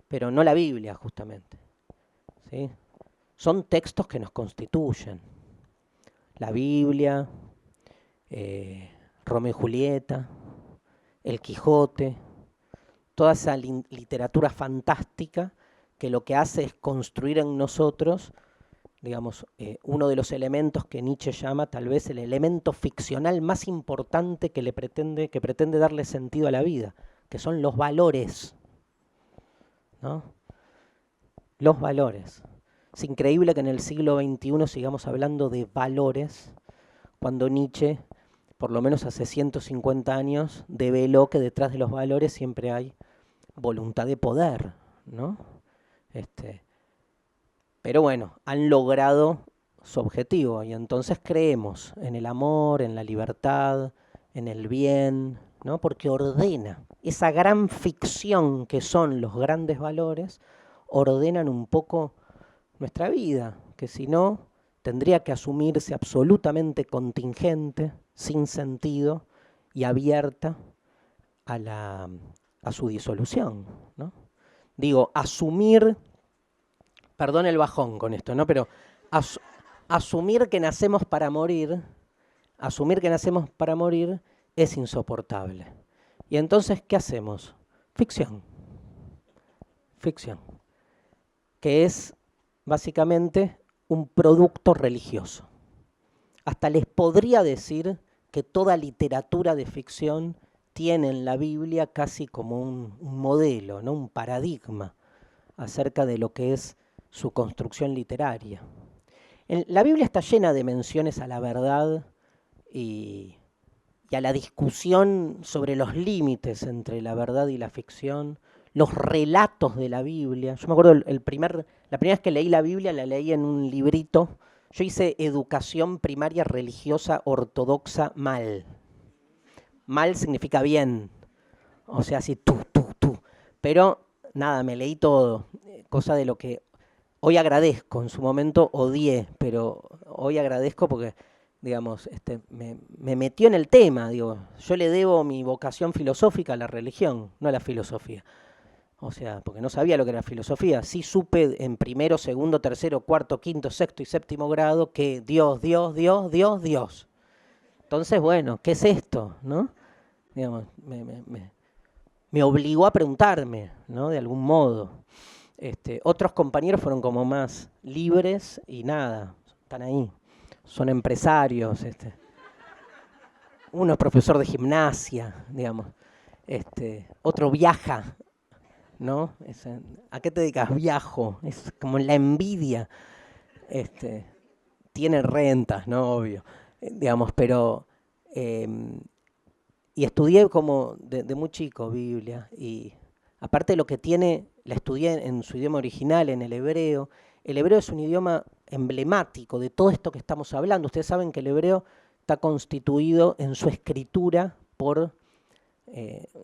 pero no la Biblia justamente. ¿Sí? Son textos que nos constituyen. La Biblia, Romeo y Julieta, El Quijote, toda esa literatura fantástica que lo que hace es construir en nosotros, digamos, uno de los elementos que Nietzsche llama tal vez el elemento ficcional más importante que pretende darle sentido a la vida, que son los valores, ¿no? Los valores. Es increíble que en el siglo XXI sigamos hablando de valores, cuando Nietzsche, por lo menos hace 150 años, develó que detrás de los valores siempre hay voluntad de poder, ¿no? Pero bueno, han logrado su objetivo y entonces creemos en el amor, en la libertad, en el bien, ¿no? Porque ordena. Esa gran ficción que son los grandes valores, ordenan un poco nuestra vida, que si no, tendría que asumirse absolutamente contingente, sin sentido y abierta a su disolución, ¿no? Digo, asumir, perdón el bajón con esto, ¿no? Pero asumir que nacemos para morir es insoportable. Y entonces, ¿qué hacemos? Ficción. Ficción. Que es básicamente un producto religioso. Hasta les podría decir que toda literatura de ficción tiene en la Biblia casi como un modelo, ¿no? Un paradigma acerca de lo que es su construcción literaria. La Biblia está llena de menciones a la verdad y a la discusión sobre los límites entre la verdad y la ficción, los relatos de la Biblia. Yo me acuerdo la primera vez que leí la Biblia la leí en un librito. Yo hice educación primaria religiosa ortodoxa mal. Mal significa bien, o sea, así tú. Pero nada, me leí todo, cosa de lo que hoy agradezco. En su momento odié, pero hoy agradezco porque, digamos, me metió en el tema. Digo, yo le debo mi vocación filosófica a la religión, no a la filosofía. O sea, porque no sabía lo que era filosofía. Sí supe en primero, segundo, tercero, cuarto, quinto, sexto y séptimo grado que Dios. Entonces, bueno, ¿qué es esto? ¿No? digamos, me obligó a preguntarme, ¿no? De algún modo. Otros compañeros fueron como más libres y nada, están ahí, son empresarios. Uno es profesor de gimnasia, digamos. Otro viaja, ¿no? ¿A qué te dedicas? Viajo, es como la envidia. Tiene rentas, ¿no? Obvio, digamos, pero... y estudié como de muy chico Biblia, y aparte de lo que tiene, la estudié en su idioma original, en el hebreo. El hebreo es un idioma emblemático de todo esto que estamos hablando. Ustedes saben que el hebreo está constituido en su escritura por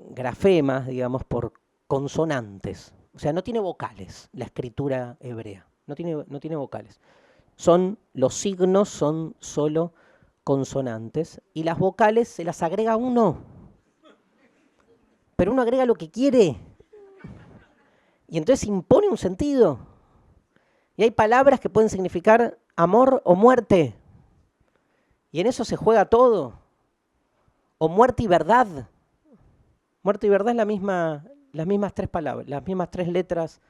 grafemas, digamos, por consonantes. O sea, no tiene vocales la escritura hebrea, no tiene vocales. Los signos son solo consonantes y las vocales se las agrega uno. Pero uno agrega lo que quiere. Y entonces impone un sentido. Y hay palabras que pueden significar amor o muerte. Y en eso se juega todo. O muerte y verdad. Muerte y verdad es las mismas tres palabras, las mismas tres letras.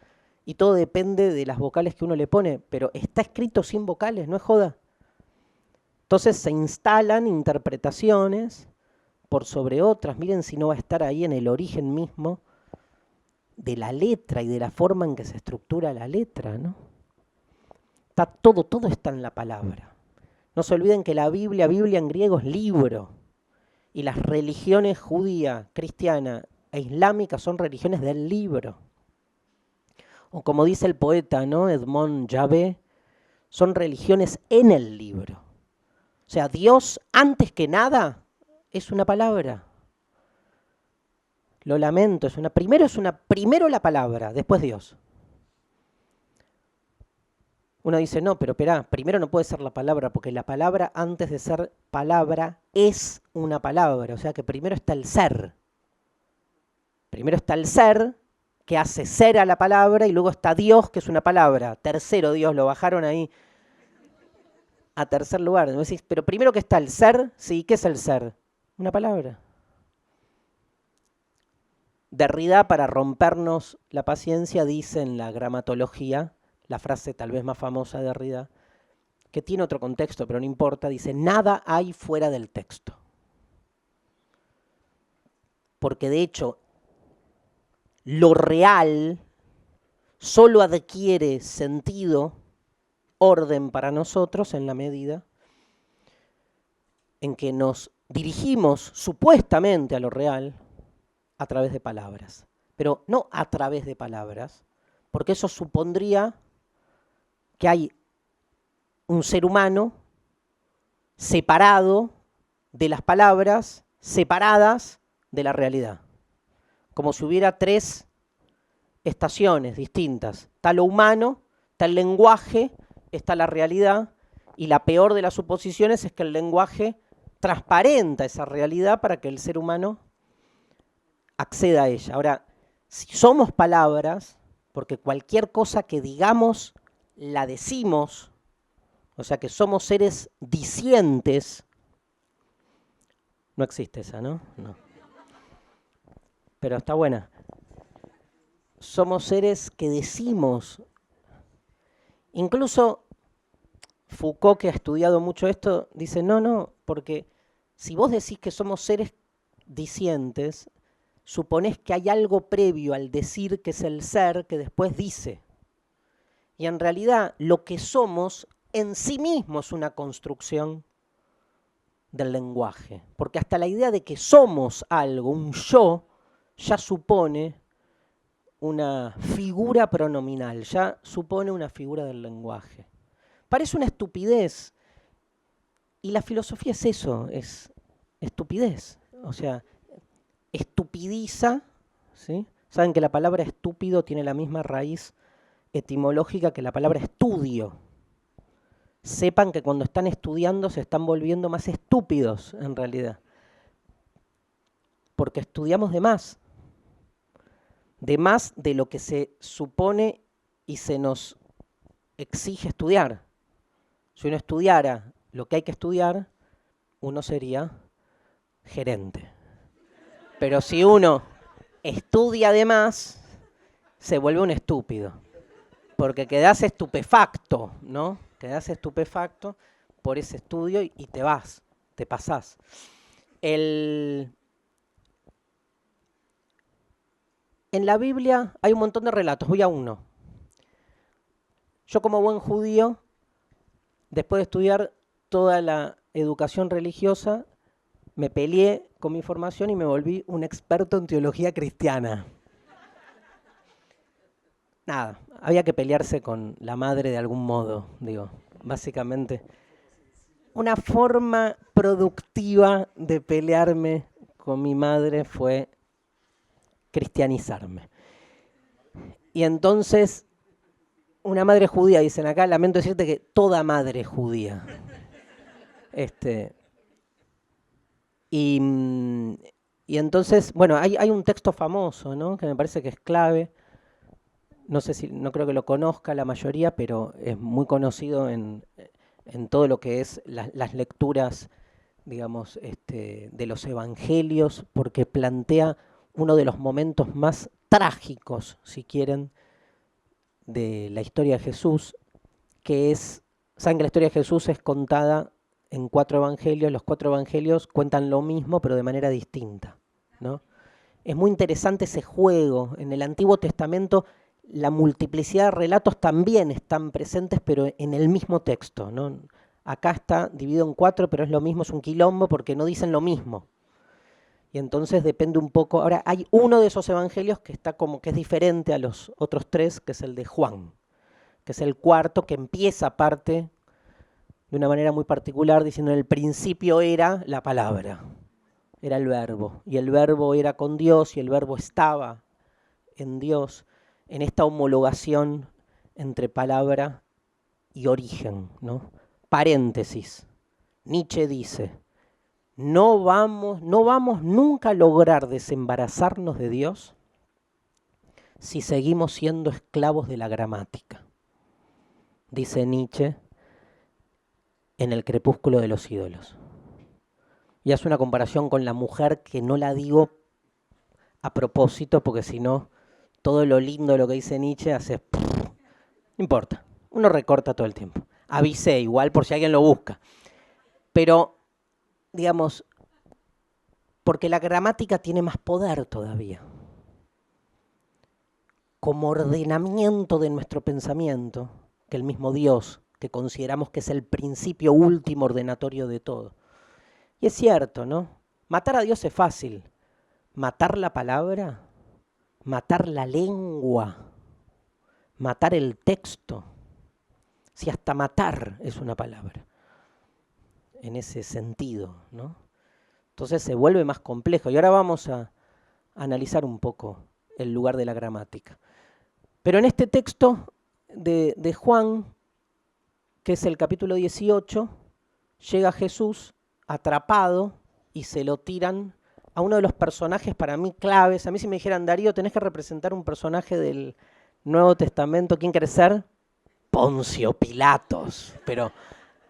Y todo depende de las vocales que uno le pone. Pero está escrito sin vocales, no es joda. Entonces se instalan interpretaciones por sobre otras. Miren si no va a estar ahí en el origen mismo de la letra y de la forma en que se estructura la letra, ¿no? Está todo está en la palabra. No se olviden que la Biblia en griego es libro. Y las religiones judía, cristiana e islámica son religiones del libro. O como dice el poeta, ¿no? Edmond Jabé, son religiones en el libro. O sea, Dios, antes que nada, es una palabra. Lo lamento, primero la palabra, después Dios. Uno dice, no, pero espera, primero no puede ser la palabra, porque la palabra, antes de ser palabra, es una palabra. O sea que primero está el ser. Primero está el ser, que hace ser a la palabra, y luego está Dios, que es una palabra. Tercero Dios, lo bajaron ahí a tercer lugar. ¿No? Decís, pero primero que está el ser, sí, ¿qué es el ser? Una palabra. Derrida, para rompernos la paciencia, dice en la gramatología, la frase tal vez más famosa de Derrida, que tiene otro contexto, pero no importa, dice, nada hay fuera del texto. Porque de hecho, lo real solo adquiere sentido, orden para nosotros en la medida en que nos dirigimos supuestamente a lo real a través de palabras. Pero no a través de palabras, porque eso supondría que hay un ser humano separado de las palabras, separadas de la realidad. Como si hubiera tres estaciones distintas. Está lo humano, está el lenguaje, está la realidad, y la peor de las suposiciones es que el lenguaje transparenta esa realidad para que el ser humano acceda a ella. Ahora, si somos palabras, porque cualquier cosa que digamos la decimos, o sea que somos seres dicientes, no existe esa, ¿no? No. Pero está buena. Somos seres que decimos. Incluso Foucault, que ha estudiado mucho esto, dice, no, porque si vos decís que somos seres dicientes, suponés que hay algo previo al decir, que es el ser, que después dice. Y en realidad lo que somos en sí mismo es una construcción del lenguaje. Porque hasta la idea de que somos algo, un yo, ya supone una figura pronominal, ya supone una figura del lenguaje. Parece una estupidez. Y la filosofía es eso, es estupidez. O sea, estupidiza, ¿sí? Saben que la palabra estúpido tiene la misma raíz etimológica que la palabra estudio. Sepan que cuando están estudiando se están volviendo más estúpidos en realidad. Porque estudiamos de más de lo que se supone y se nos exige estudiar. Si uno estudiara lo que hay que estudiar, uno sería gerente. Pero si uno estudia además, se vuelve un estúpido. Porque quedás estupefacto, ¿no? Quedás estupefacto por ese estudio y te vas, te pasás. En la Biblia hay un montón de relatos, voy a uno. Yo como buen judío, después de estudiar toda la educación religiosa, me peleé con mi formación y me volví un experto en teología cristiana. Nada, había que pelearse con la madre de algún modo, digo, básicamente. Una forma productiva de pelearme con mi madre fue cristianizarme. Y entonces, una madre judía, dicen acá, lamento decirte que toda madre es judía. Y entonces, bueno, hay un texto famoso, ¿no? Que me parece que es clave. No sé si, no creo que lo conozca la mayoría, pero es muy conocido en todo lo que es las lecturas, digamos, de los evangelios, porque plantea uno de los momentos más trágicos, si quieren, de la historia de Jesús, que es, saben que la historia de Jesús es contada en 4 evangelios, los 4 evangelios cuentan lo mismo, pero de manera distinta, ¿no? Es muy interesante ese juego. En el Antiguo Testamento la multiplicidad de relatos también están presentes, pero en el mismo texto, ¿no? Acá está dividido en 4, pero es lo mismo, es un quilombo porque no dicen lo mismo. Y entonces depende un poco. Ahora, hay uno de esos evangelios que está como que es diferente a los otros 3, que es el de Juan, que es el cuarto, que empieza aparte de una manera muy particular, diciendo en el principio era la palabra, era el verbo, y el verbo era con Dios, y el verbo estaba en Dios, en esta homologación entre palabra y origen, ¿no? Paréntesis, Nietzsche dice, no vamos nunca a lograr desembarazarnos de Dios si seguimos siendo esclavos de la gramática, dice Nietzsche en El crepúsculo de los ídolos. Y hace una comparación con la mujer que no la digo a propósito, porque si no, todo lo lindo de lo que dice Nietzsche hace... No importa, uno recorta todo el tiempo. Avisé igual por si alguien lo busca. Pero, digamos, porque la gramática tiene más poder todavía. Como ordenamiento de nuestro pensamiento, que el mismo Dios, que consideramos que es el principio último ordenatorio de todo. Y es cierto, ¿no? Matar a Dios es fácil. Matar la palabra, matar la lengua, matar el texto, si hasta matar es una palabra, en ese sentido, ¿no? Entonces se vuelve más complejo. Y ahora vamos a analizar un poco el lugar de la gramática. Pero en este texto de Juan, que es el capítulo 18, llega Jesús atrapado y se lo tiran a uno de los personajes para mí claves. A mí si me dijeran, Darío, tenés que representar un personaje del Nuevo Testamento, ¿quién querés ser? Poncio Pilatos, pero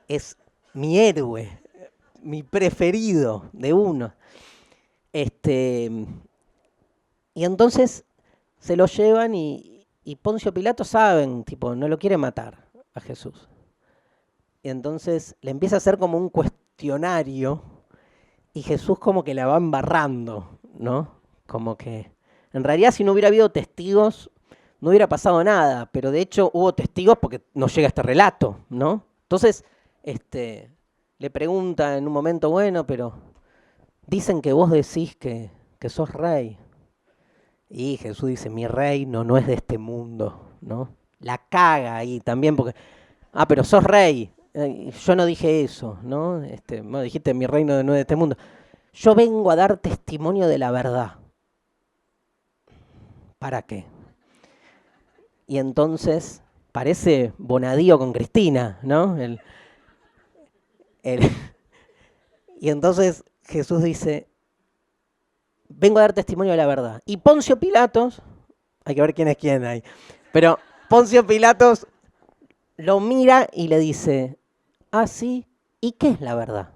es mi héroe, mi preferido de uno. Y entonces se lo llevan y Poncio Pilatos saben, tipo, no lo quiere matar a Jesús. Y entonces le empieza a hacer como un cuestionario y Jesús como que la va embarrando, ¿no? Como que, en realidad si no hubiera habido testigos, no hubiera pasado nada, pero de hecho hubo testigos porque nos llega este relato, ¿no? Entonces, le pregunta en un momento, bueno, pero dicen que vos decís que sos rey. Y Jesús dice, mi reino no es de este mundo, ¿no? La caga ahí también porque, pero sos rey. Yo no dije eso, ¿no? No dijiste mi reino no es de este mundo. Yo vengo a dar testimonio de la verdad. ¿Para qué? Y entonces parece Bonadío con Cristina, ¿no? Y entonces Jesús dice, vengo a dar testimonio de la verdad. Y Poncio Pilatos, hay que ver quién es quién ahí, pero Poncio Pilatos lo mira y le dice, sí, ¿y qué es la verdad?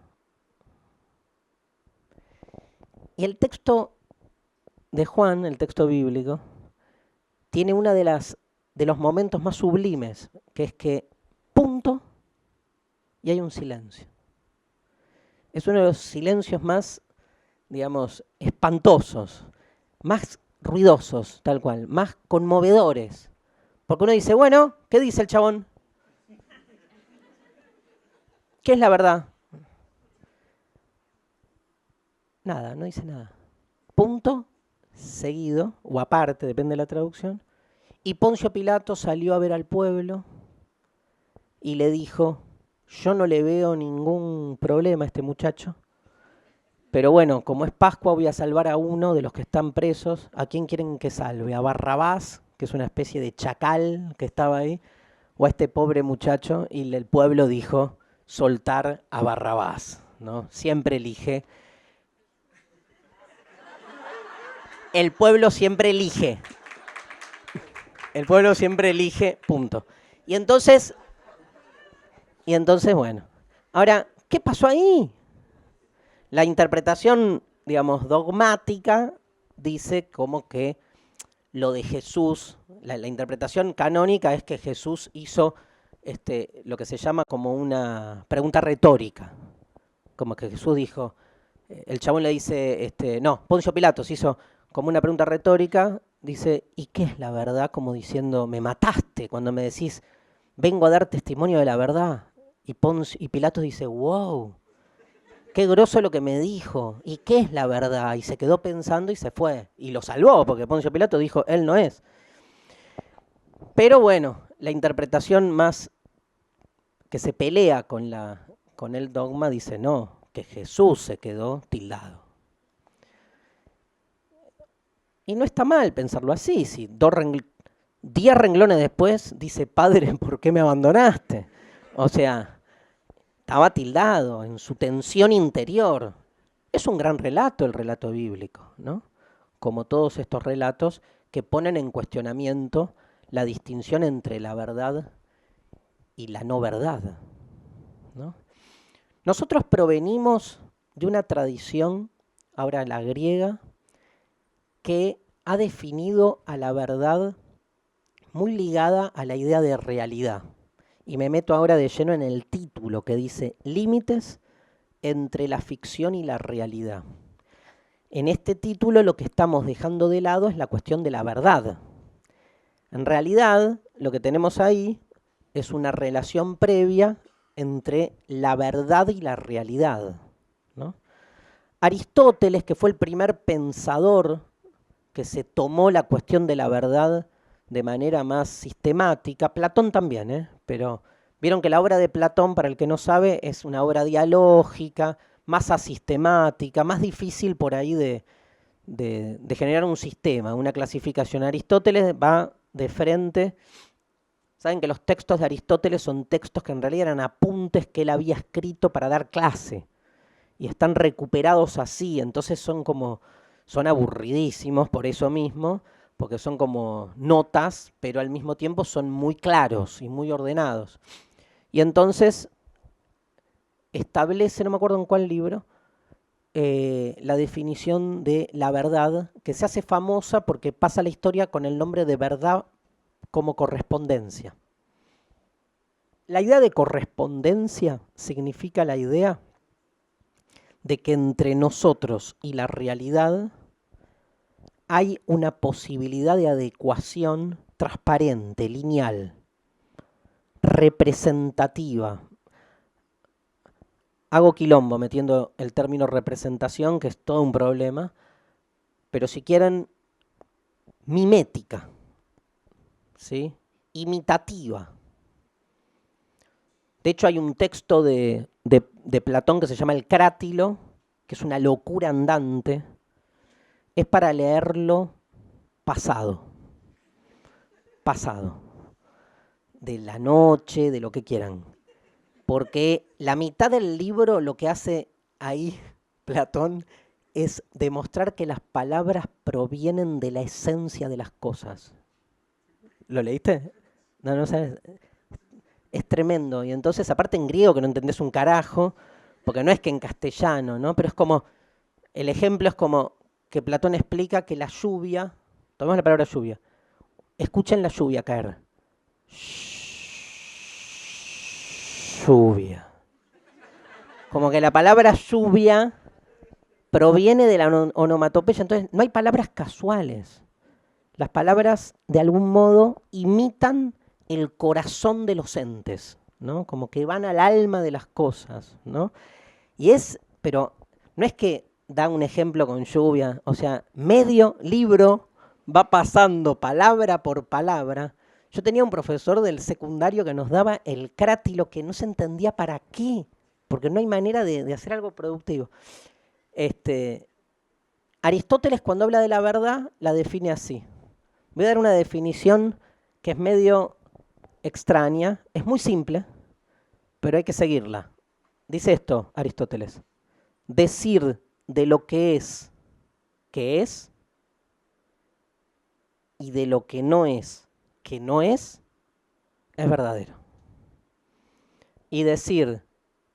Y el texto de Juan, el texto bíblico, tiene una de los momentos más sublimes, que es que punto y hay un silencio. Es uno de los silencios más, digamos, espantosos, más ruidosos, tal cual, más conmovedores. Porque uno dice, bueno, ¿qué dice el chabón? ¿Qué es la verdad? Nada, no dice nada. Punto, seguido, o aparte, depende de la traducción. Y Poncio Pilato salió a ver al pueblo y le dijo, yo no le veo ningún problema a este muchacho, pero bueno, como es Pascua voy a salvar a uno de los que están presos. ¿A quién quieren que salve? ¿A Barrabás, que es una especie de chacal que estaba ahí? ¿O a este pobre muchacho? Y el pueblo dijo, soltar a Barrabás, ¿no? Siempre elige. El pueblo siempre elige. El pueblo siempre elige, punto. Y entonces, bueno. Ahora, ¿qué pasó ahí? La interpretación, digamos, dogmática dice como que lo de Jesús, la interpretación canónica es que Jesús hizo lo que se llama como una pregunta retórica. Como que Jesús dijo, el chabón le dice, no, Poncio Pilatos hizo como una pregunta retórica, dice, ¿y qué es la verdad? Como diciendo, me mataste cuando me decís, vengo a dar testimonio de la verdad. Y Pilatos dice, wow, qué groso lo que me dijo. ¿Y qué es la verdad? Y se quedó pensando y se fue. Y lo salvó, porque Poncio Pilato dijo, él no es. Pero bueno, la interpretación más que se pelea con el dogma dice, no, que Jesús se quedó tildado. Y no está mal pensarlo así, si 10 renglones después dice, Padre, ¿por qué me abandonaste? O sea, estaba tildado en su tensión interior. Es un gran relato el relato bíblico, ¿no? Como todos estos relatos que ponen en cuestionamiento la distinción entre la verdad y la no verdad, ¿no? Nosotros provenimos de una tradición, ahora la griega, que ha definido a la verdad muy ligada a la idea de realidad. Y me meto ahora de lleno en el título que dice límites entre la ficción y la realidad. En este título lo que estamos dejando de lado es la cuestión de la verdad. En realidad, lo que tenemos ahí es una relación previa entre la verdad y la realidad, ¿no? Aristóteles, que fue el primer pensador que se tomó la cuestión de la verdad de manera más sistemática, Platón también, pero vieron que la obra de Platón, para el que no sabe, es una obra dialógica, más asistemática, más difícil por ahí de generar un sistema, una clasificación. Aristóteles va de frente. Saben que los textos de Aristóteles son textos que en realidad eran apuntes que él había escrito para dar clase y están recuperados así, entonces son aburridísimos por eso mismo, porque son como notas, pero al mismo tiempo son muy claros y muy ordenados. Y entonces establece, no me acuerdo en cuál libro, la definición de la verdad, que se hace famosa porque pasa la historia con el nombre de verdad como correspondencia. La idea de correspondencia significa la idea de que entre nosotros y la realidad hay una posibilidad de adecuación transparente, lineal, representativa. Hago quilombo metiendo el término representación, que es todo un problema, pero si quieren, mimética, ¿sí? Imitativa. De hecho, hay un texto de Platón que se llama El Crátilo, que es una locura andante. Es para leerlo pasado. De la noche, de lo que quieran. Porque la mitad del libro lo que hace ahí Platón es demostrar que las palabras provienen de la esencia de las cosas. ¿Lo leíste? No sabes. Es tremendo. Y entonces, aparte en griego, que no entendés un carajo, porque no es que en castellano, ¿no? Pero es como, el ejemplo es como que Platón explica que la lluvia, tomemos la palabra lluvia, escuchen la lluvia caer. Lluvia. Como que la palabra lluvia proviene de la onomatopeya, entonces no hay palabras casuales. Las palabras de algún modo imitan el corazón de los entes, ¿no? Como que van al alma de las cosas, ¿no? Pero no es que da un ejemplo con lluvia, o sea, medio libro va pasando palabra por palabra. Yo tenía un profesor del secundario que nos daba el crátilo que no se entendía para qué, porque no hay manera de hacer algo productivo. Aristóteles, cuando habla de la verdad, la define así. Voy a dar una definición que es medio extraña, es muy simple, pero hay que seguirla. Dice esto Aristóteles: decir de lo que es, y de lo que no es verdadero. Y decir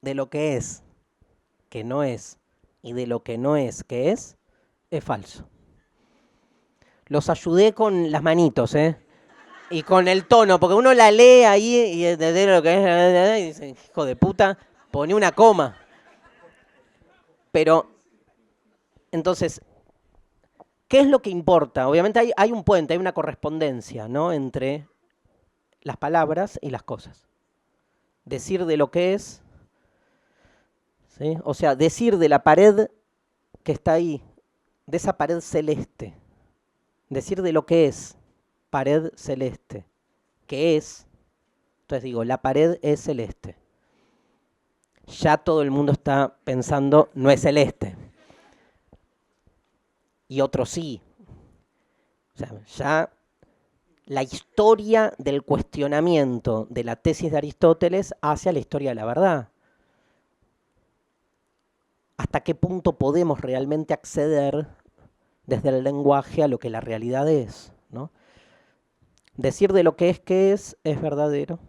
de lo que es, que no es, y de lo que no es, que es falso. Los ayudé con las manitos, y con el tono, porque uno la lee ahí y de lo que es, y dice, hijo de puta, pone una coma. Pero, entonces, ¿qué es lo que importa? Obviamente hay un puente, hay una correspondencia, ¿no?, entre las palabras y las cosas. Decir de lo que es, ¿sí? O sea, decir de la pared que está ahí, de esa pared celeste, decir de lo que es pared celeste, que es, entonces digo, la pared es celeste. Ya todo el mundo está pensando, no es celeste. Y otros sí. O sea, ya la historia del cuestionamiento de la tesis de Aristóteles hacia la historia de la verdad. ¿Hasta qué punto podemos realmente acceder desde el lenguaje a lo que la realidad es, ¿no? Decir de lo que es verdadero.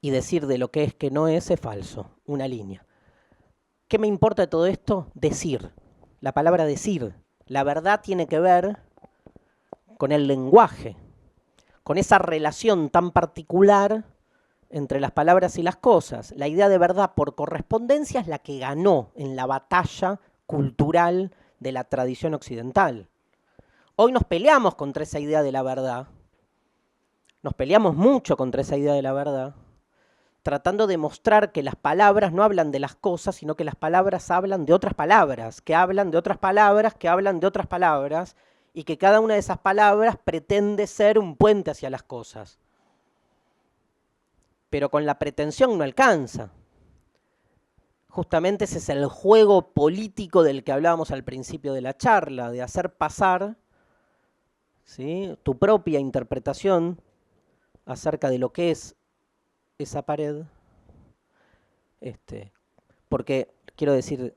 Y decir de lo que es que no es falso. Una línea. ¿Qué me importa de todo esto? Decir. La palabra decir. La verdad tiene que ver con el lenguaje, con esa relación tan particular entre las palabras y las cosas. La idea de verdad por correspondencia es la que ganó en la batalla cultural de la tradición occidental. Hoy nos peleamos contra esa idea de la verdad. Nos peleamos mucho contra esa idea de la verdad, tratando de mostrar que las palabras no hablan de las cosas, sino que las palabras hablan de otras palabras, que hablan de otras palabras, que hablan de otras palabras, y que cada una de esas palabras pretende ser un puente hacia las cosas. Pero con la pretensión no alcanza. Justamente ese es el juego político del que hablábamos al principio de la charla, de hacer pasar, ¿sí?, tu propia interpretación acerca de lo que es esa pared. Porque, quiero decir,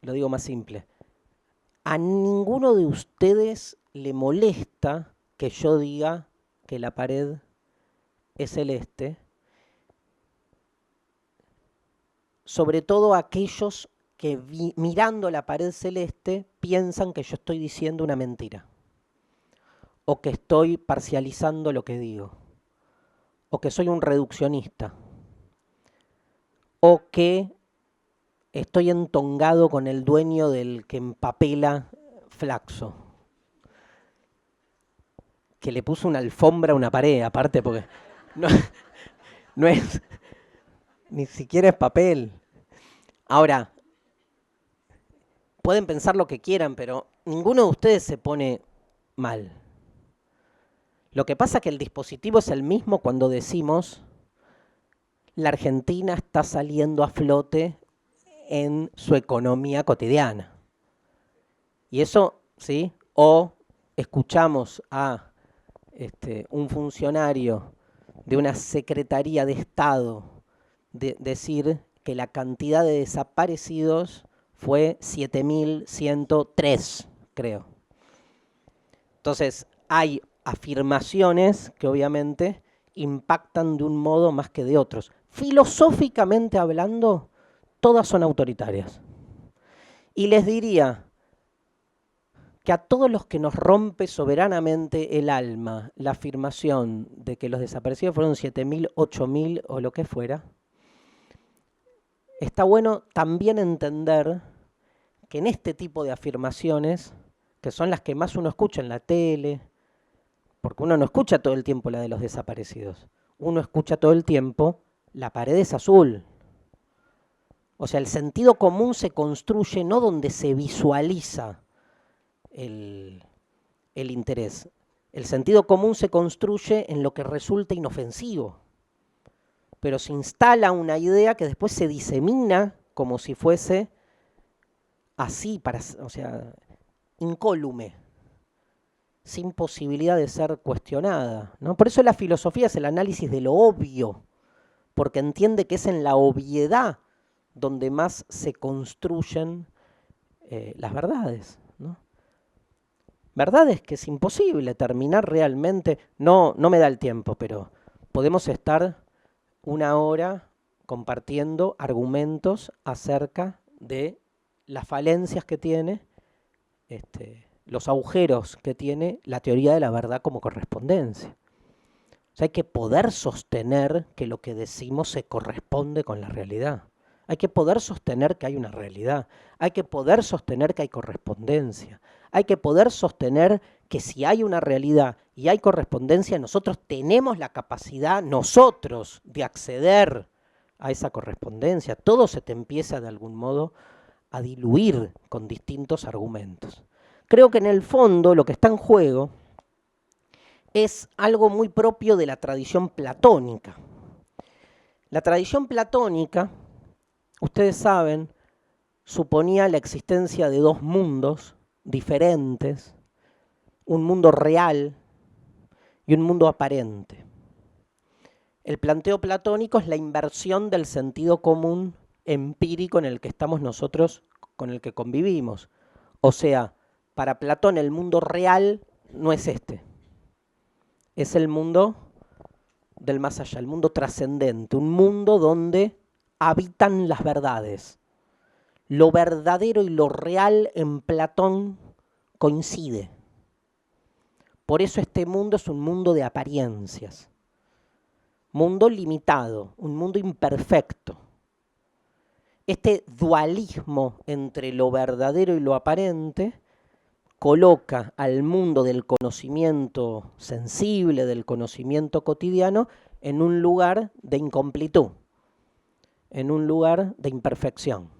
lo digo más simple, a ninguno de ustedes le molesta que yo diga que la pared es celeste, sobre todo aquellos que mirando la pared celeste piensan que yo estoy diciendo una mentira, o que estoy parcializando lo que digo, o que soy un reduccionista, o que estoy entongado con el dueño del que empapela Flaxo, que le puso una alfombra a una pared, aparte, porque no es, ni siquiera es papel. Ahora, pueden pensar lo que quieran, pero ninguno de ustedes se pone mal. Lo que pasa es que el dispositivo es el mismo cuando decimos la Argentina está saliendo a flote en su economía cotidiana. Y eso, ¿sí? O escuchamos a un funcionario de una secretaría de Estado decir que la cantidad de desaparecidos fue 7.103, creo. Entonces, hay afirmaciones que obviamente impactan de un modo más que de otros. Filosóficamente hablando, todas son autoritarias. Y les diría, que a todos los que nos rompe soberanamente el alma la afirmación de que los desaparecidos fueron 7.000, 8.000 o lo que fuera, está bueno también entender que en este tipo de afirmaciones, que son las que más uno escucha en la tele, porque uno no escucha todo el tiempo la de los desaparecidos, uno escucha todo el tiempo la pared es azul. O sea, el sentido común se construye no donde se visualiza el interés. El sentido común se construye en lo que resulta inofensivo. Pero se instala una idea que después se disemina como si fuese así, o sea, incólume, sin posibilidad de ser cuestionada, ¿no? Por eso la filosofía es el análisis de lo obvio, porque entiende que es en la obviedad donde más se construyen las verdades, ¿no? Verdades que es imposible terminar realmente, no me da el tiempo, pero podemos estar una hora compartiendo argumentos acerca de las falencias que tiene, los agujeros que tiene la teoría de la verdad como correspondencia. O sea, hay que poder sostener que lo que decimos se corresponde con la realidad. Hay que poder sostener que hay una realidad. Hay que poder sostener que hay correspondencia. Hay que poder sostener que si hay una realidad y hay correspondencia, nosotros tenemos la capacidad, nosotros, de acceder a esa correspondencia. Todo se te empieza de algún modo a diluir con distintos argumentos. Creo que en el fondo lo que está en juego es algo muy propio de la tradición platónica. La tradición platónica, ustedes saben, suponía la existencia de dos mundos diferentes, un mundo real y un mundo aparente. El planteo platónico es la inversión del sentido común empírico en el que estamos nosotros, con el que convivimos. O sea, para Platón el mundo real no es este. Es el mundo del más allá, el mundo trascendente, un mundo donde habitan las verdades. Lo verdadero y lo real en Platón coincide. Por eso este mundo es un mundo de apariencias, mundo limitado, un mundo imperfecto. Este dualismo entre lo verdadero y lo aparente coloca al mundo del conocimiento sensible, del conocimiento cotidiano, en un lugar de incompletud, en un lugar de imperfección.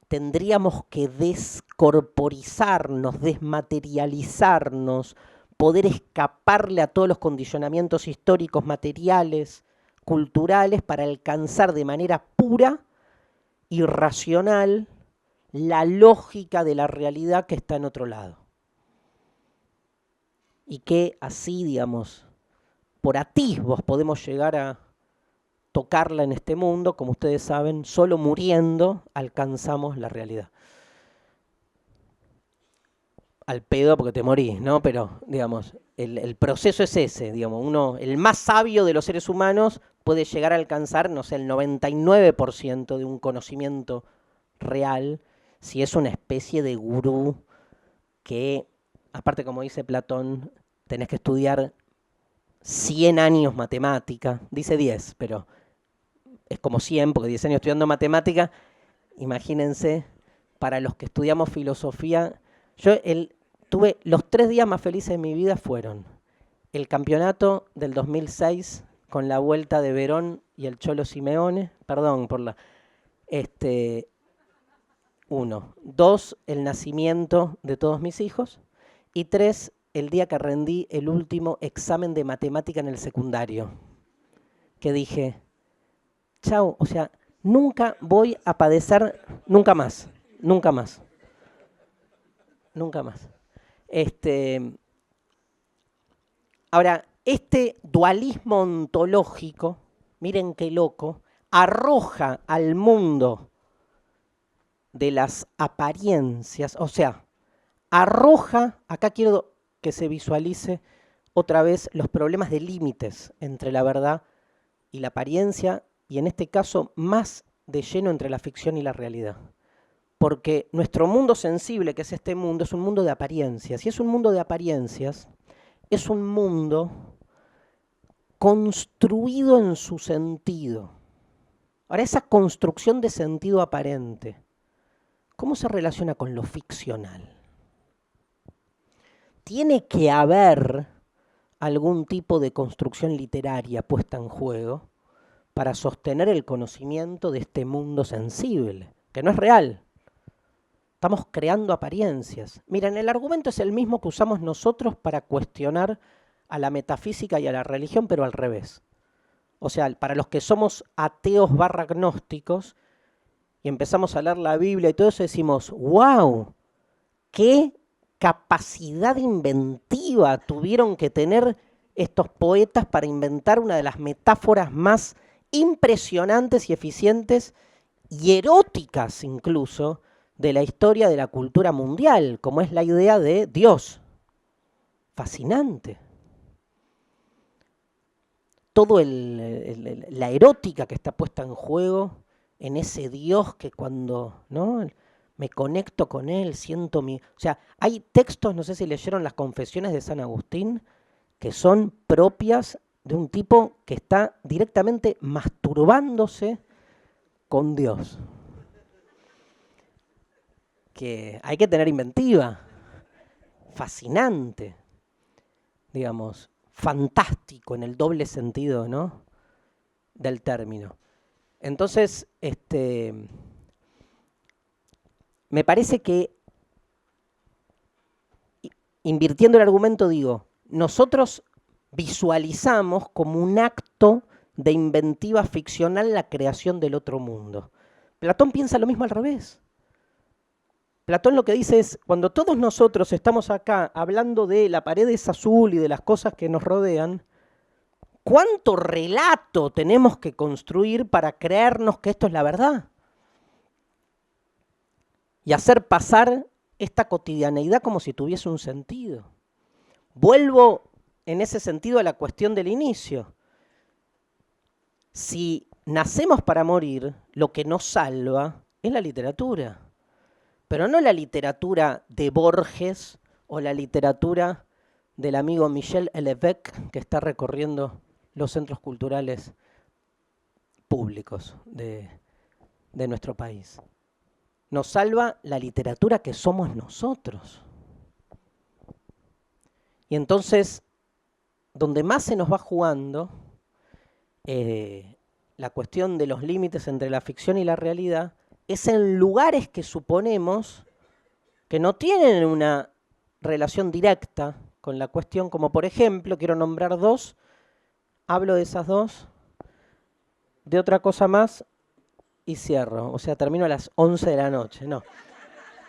Tendríamos que descorporizarnos, desmaterializarnos, poder escaparle a todos los condicionamientos históricos, materiales, culturales, para alcanzar de manera pura y racional la lógica de la realidad que está en otro lado. Y que así, digamos, por atisbos podemos llegar a tocarla en este mundo, como ustedes saben, solo muriendo alcanzamos la realidad. Al pedo porque te morís, ¿no? Pero, digamos, el proceso es ese, digamos, el más sabio de los seres humanos puede llegar a alcanzar, no sé, el 99% de un conocimiento real, si es una especie de gurú que, aparte como dice Platón, tenés que estudiar 100 años matemática, dice 10, pero es como 100, porque 10 años estudiando matemática, imagínense, para los que estudiamos filosofía, yo tuve los 3 días más felices de mi vida fueron el campeonato del 2006 con la vuelta de Verón y el Cholo Simeone, perdón por la... 1. 2, el nacimiento de todos mis hijos. Y 3, el día que rendí el último examen de matemática en el secundario. Que dije, chao, o sea, nunca voy a padecer, nunca más, nunca más. Nunca más. Ahora, este dualismo ontológico, miren qué loco, arroja al mundo de las apariencias, o sea, arroja, acá quiero que se visualice otra vez los problemas de límites entre la verdad y la apariencia, y en este caso más de lleno entre la ficción y la realidad. porque nuestro mundo sensible, que es este mundo, es un mundo de apariencias. Y es un mundo de apariencias, es un mundo construido en su sentido. Ahora, esa construcción de sentido aparente, ¿cómo se relaciona con lo ficcional? Tiene que haber algún tipo de construcción literaria puesta en juego para sostener el conocimiento de este mundo sensible, que no es real. Estamos creando apariencias. Miren, el argumento es el mismo que usamos nosotros para cuestionar a la metafísica y a la religión, pero al revés. O sea, para los que somos ateos / gnósticos y empezamos a leer la Biblia y todo eso, decimos, ¡wow! ¡Qué capacidad inventiva tuvieron que tener estos poetas para inventar una de las metáforas más impresionantes y eficientes y eróticas incluso de la historia de la cultura mundial, como es la idea de Dios. Fascinante. Todo la erótica que está puesta en juego en ese Dios que cuando, ¿no?, me conecto con él, siento mi... O sea, hay textos, no sé si leyeron las Confesiones de San Agustín, que son propias de un tipo que está directamente masturbándose con Dios. Que hay que tener inventiva. Fascinante. Digamos, fantástico en el doble sentido, ¿no?, del término. Entonces, me parece que, invirtiendo el argumento, digo, nosotros visualizamos como un acto de inventiva ficcional la creación del otro mundo. Platón piensa lo mismo al revés. Platón lo que dice es, cuando todos nosotros estamos acá hablando de la pared es azul y de las cosas que nos rodean, ¿cuánto relato tenemos que construir para creernos que esto es la verdad? Y hacer pasar esta cotidianeidad como si tuviese un sentido. Vuelvo en ese sentido a la cuestión del inicio. Si nacemos para morir, lo que nos salva es la literatura. Pero no la literatura de Borges o la literatura del amigo Michel Houellebecq, que está recorriendo los centros culturales públicos de nuestro país. Nos salva la literatura que somos nosotros. Y entonces, donde más se nos va jugando la cuestión de los límites entre la ficción y la realidad es en lugares que suponemos que no tienen una relación directa con la cuestión, como por ejemplo, quiero nombrar dos, hablo de esas dos, de otra cosa más y cierro. O sea, termino a las 11 de la noche. No.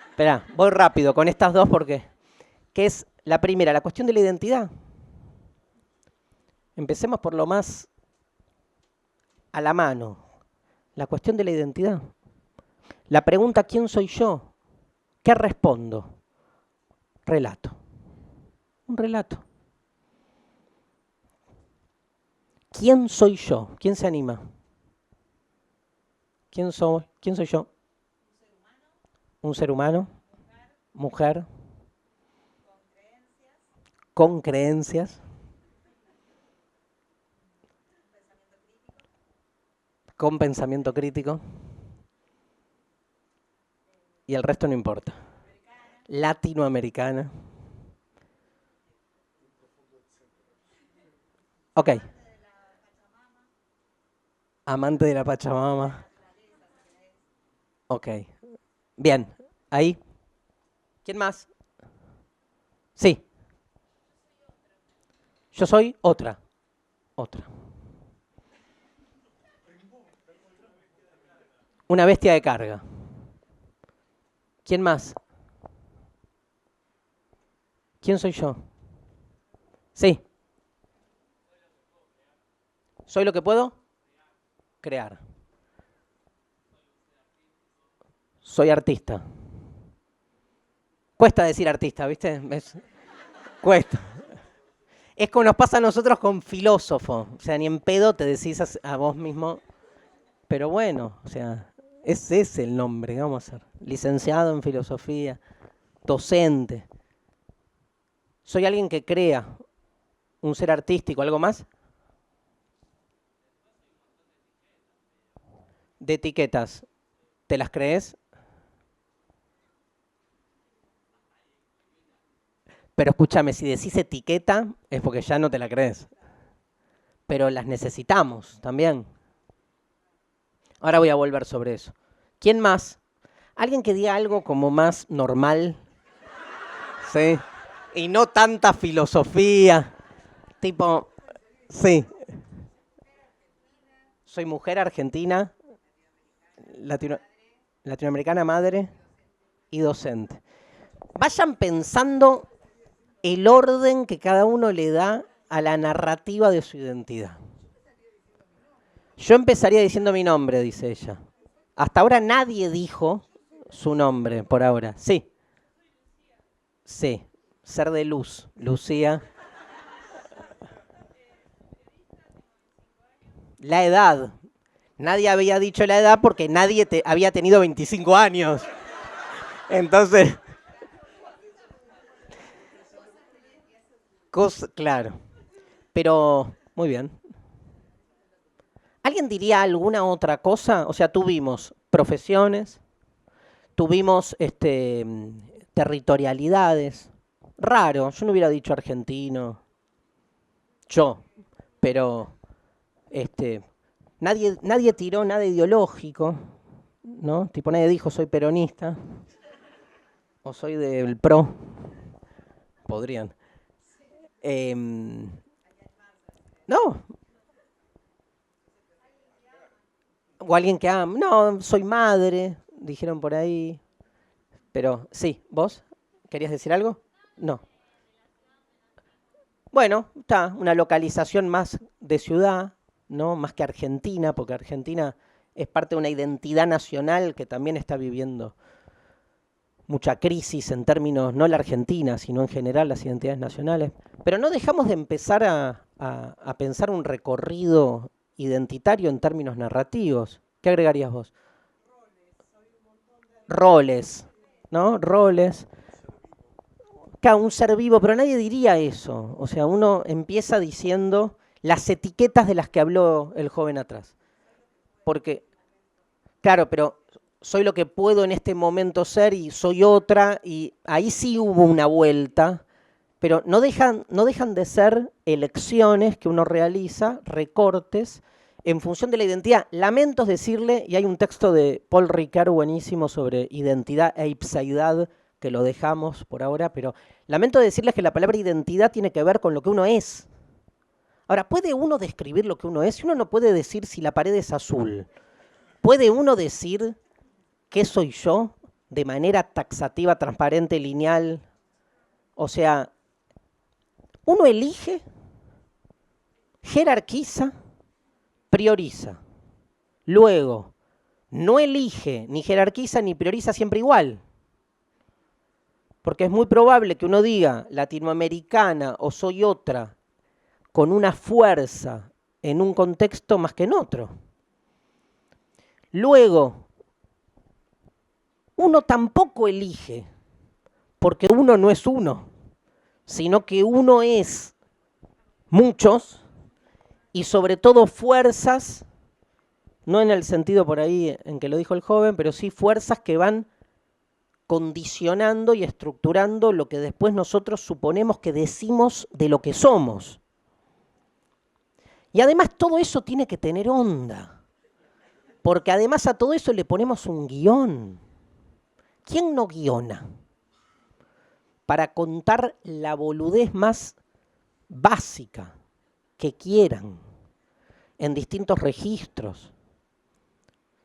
Esperá, voy rápido con estas dos porque... ¿Qué es la primera? La cuestión de la identidad. Empecemos por lo más a la mano. La cuestión de la identidad. La pregunta, ¿quién soy yo? ¿Qué respondo? Relato. Un relato. ¿Quién soy yo? ¿Quién se anima? ¿Quién soy yo? Un ser humano. Mujer. Con creencias. Con pensamiento crítico. Y el resto no importa. Latinoamericana. Ok. Amante de la Pachamama. Ok. Bien. Ahí. ¿Quién más? Sí. Yo soy otra. Otra. Una bestia de carga. ¿Quién más? ¿Quién soy yo? Sí. ¿Soy lo que puedo? Crear. Soy artista. Cuesta decir artista, ¿viste? Cuesta. Es como nos pasa a nosotros con filósofo. O sea, ni en pedo te decís a vos mismo. Pero bueno, o sea, Ese es el nombre, ¿qué vamos a hacer? Licenciado en filosofía, docente. Soy alguien que crea un ser artístico, ¿algo más? De etiquetas, ¿te las crees? Pero escúchame, si decís etiqueta es porque ya no te la crees. Pero las necesitamos también. Ahora voy a volver sobre eso. ¿Quién más? ¿Alguien que diga algo como más normal? ¿Sí? Y no tanta filosofía. Tipo, sí. Soy mujer argentina, latinoamericana, madre y docente. Vayan pensando el orden que cada uno le da a la narrativa de su identidad. Yo empezaría diciendo mi nombre, dice ella. Hasta ahora nadie dijo su nombre, por ahora. Sí. Sí. Ser de luz. Lucía. La edad. Nadie había dicho la edad porque nadie había tenido 25 años. Entonces... claro. Pero, muy bien. ¿Alguien diría alguna otra cosa? O sea, tuvimos profesiones, tuvimos territorialidades. Raro, yo no hubiera dicho argentino. Yo, pero nadie tiró nada ideológico, ¿no? Tipo, nadie dijo soy peronista o soy del PRO. Podrían. No. O alguien que no, soy madre, dijeron por ahí. Pero sí, ¿vos querías decir algo? No. Bueno, está, una localización más de ciudad, ¿no? Más que Argentina, porque Argentina es parte de una identidad nacional que también está viviendo mucha crisis en términos, no la Argentina, sino en general las identidades nacionales. Pero no dejamos de empezar a pensar un recorrido identitario en términos narrativos. ¿Qué agregarías vos? Roles, ¿no? Roles. Claro, un ser vivo, pero nadie diría eso. O sea, uno empieza diciendo las etiquetas de las que habló el joven atrás. Porque, claro, pero soy lo que puedo en este momento ser y soy otra, y ahí sí hubo una vuelta, pero no dejan de ser elecciones que uno realiza, recortes, en función de la identidad. Lamento decirle, y hay un texto de Paul Ricard buenísimo sobre identidad e ipseidad, que lo dejamos por ahora, pero lamento decirles que la palabra identidad tiene que ver con lo que uno es. Ahora, ¿puede uno describir lo que uno es? Uno no puede decir si la pared es azul. ¿Puede uno decir qué soy yo de manera taxativa, transparente, lineal? O sea, uno elige, jerarquiza, prioriza. Luego, no elige, ni jerarquiza, ni prioriza siempre igual. Porque es muy probable que uno diga latinoamericana o soy otra con una fuerza en un contexto más que en otro. Luego, uno tampoco elige, porque uno no es uno, sino que uno es muchos y sobre todo fuerzas, no en el sentido por ahí en que lo dijo el joven, pero sí fuerzas que van condicionando y estructurando lo que después nosotros suponemos que decimos de lo que somos. Y además todo eso tiene que tener onda, porque además a todo eso le ponemos un guión. ¿Quién no guiona? Para contar la boludez más básica que quieran, en distintos registros.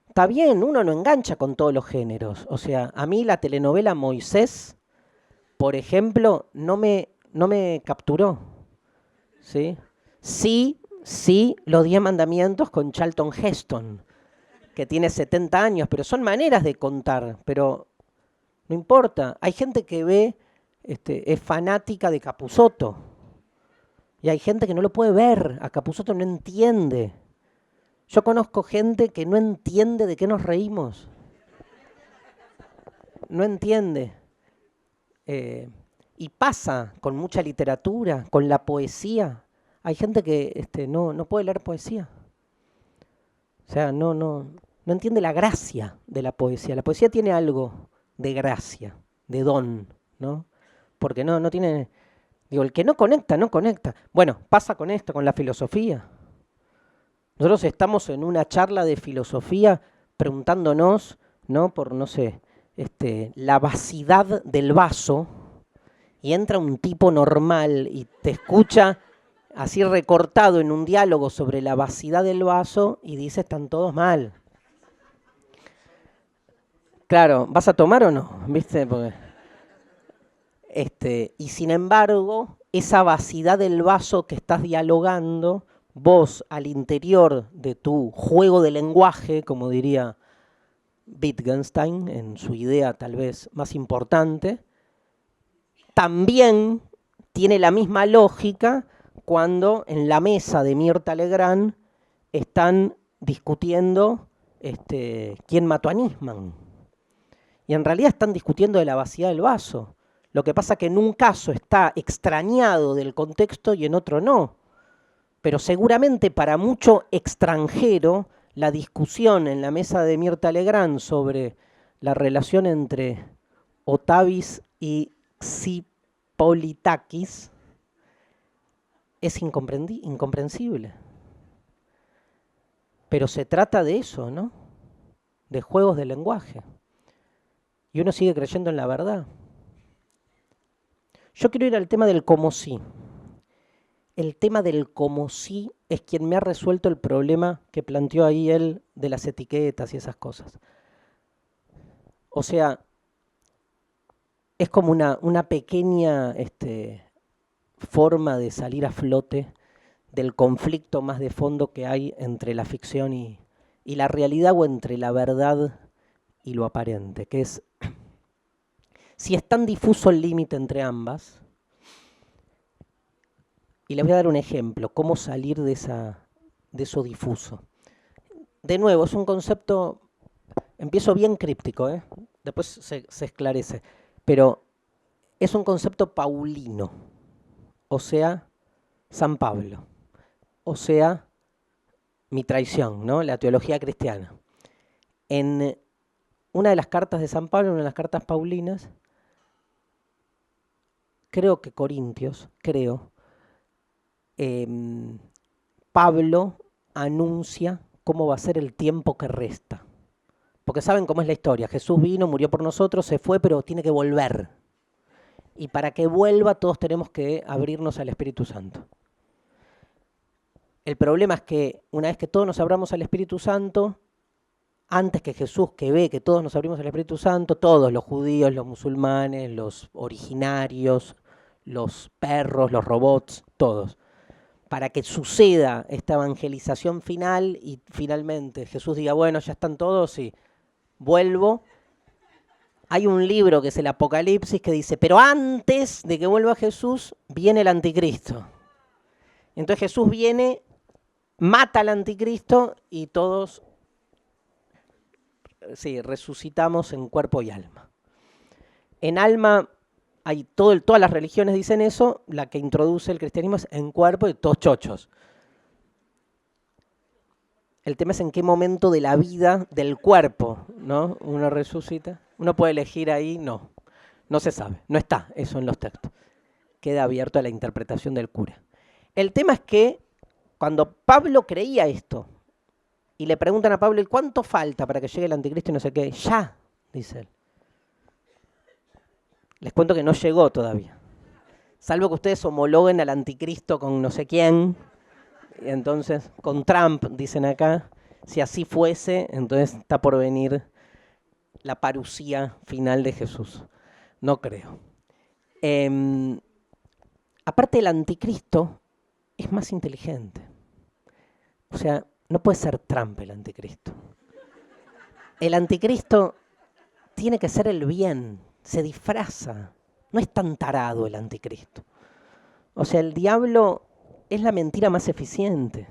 Está bien, uno no engancha con todos los géneros. O sea, a mí la telenovela Moisés, por ejemplo, no me capturó. ¿Sí? Sí, los 10 mandamientos con Charlton Heston, que tiene 70 años, pero son maneras de contar, pero no importa. Hay gente que ve, es fanática de Capusotto, y hay gente que no lo puede ver, a Capusotto no entiende. Yo conozco gente que no entiende de qué nos reímos. No entiende. Y pasa con mucha literatura, con la poesía. Hay gente que no puede leer poesía. O sea, no entiende la gracia de la poesía. La poesía tiene algo de gracia, de don, ¿no? Porque no tiene... Digo, el que no conecta, no conecta. Bueno, pasa con esto, con la filosofía. Nosotros estamos en una charla de filosofía preguntándonos, ¿no? Por, no sé, la vacidad del vaso, y entra un tipo normal y te escucha así recortado en un diálogo sobre la vacidad del vaso y dice, están todos mal. Claro, ¿vas a tomar o no? ¿Viste? Porque, y sin embargo, esa vacidad del vaso que estás dialogando, vos al interior de tu juego de lenguaje, como diría Wittgenstein en su idea tal vez más importante, también tiene la misma lógica cuando en la mesa de Mirta Legrand están discutiendo quién mató a Nisman. Y en realidad están discutiendo de la vacidad del vaso. Lo que pasa es que en un caso está extrañado del contexto y en otro no. Pero seguramente para mucho extranjero, la discusión en la mesa de Mirta Legrand sobre la relación entre Otavis y Xipolitakis es incomprensible. Pero se trata de eso, ¿no? De juegos de lenguaje. Y uno sigue creyendo en la verdad. Yo quiero ir al tema del como sí. El tema del como sí es quien me ha resuelto el problema que planteó ahí él de las etiquetas y esas cosas. O sea, es como una pequeña forma de salir a flote del conflicto más de fondo que hay entre la ficción y la realidad, o entre la verdad y lo aparente, que es, si es tan difuso el límite entre ambas, y les voy a dar un ejemplo, cómo salir de eso difuso. De nuevo, es un concepto, empiezo bien críptico, después se esclarece, pero es un concepto paulino, o sea, San Pablo, o sea, mi traición, ¿no? La teología cristiana. En una de las cartas de San Pablo, una de las cartas paulinas, creo que Corintios, Pablo anuncia cómo va a ser el tiempo que resta. Porque saben cómo es la historia. Jesús vino, murió por nosotros, se fue, pero tiene que volver. Y para que vuelva todos tenemos que abrirnos al Espíritu Santo. El problema es que una vez que todos nos abramos al Espíritu Santo, antes que Jesús, que ve que todos nos abrimos al Espíritu Santo, todos, los judíos, los musulmanes, los originarios, los perros, los robots, todos, para que suceda esta evangelización final y finalmente Jesús diga, bueno, ya están todos y vuelvo. Hay un libro que es el Apocalipsis que dice, pero antes de que vuelva Jesús, viene el anticristo. Entonces Jesús viene, mata al anticristo y todos resucitamos en cuerpo y alma. En alma, todas las religiones dicen eso, la que introduce el cristianismo es en cuerpo y todos chochos. El tema es en qué momento de la vida del cuerpo, ¿no? Uno resucita. Uno puede elegir ahí, no se sabe, no está eso en los textos. Queda abierto a la interpretación del cura. El tema es que cuando Pablo creía esto, y le preguntan a Pablo, ¿cuánto falta para que llegue el anticristo y no sé qué? Ya, dice él. Les cuento que no llegó todavía. Salvo que ustedes homologuen al anticristo con no sé quién. Y entonces, con Trump, dicen acá. Si así fuese, entonces está por venir la parucía final de Jesús. No creo. Aparte, el anticristo es más inteligente. O sea, no puede ser Trump el anticristo. El anticristo tiene que ser el bien, se disfraza. No es tan tarado el anticristo. O sea, el diablo es la mentira más eficiente.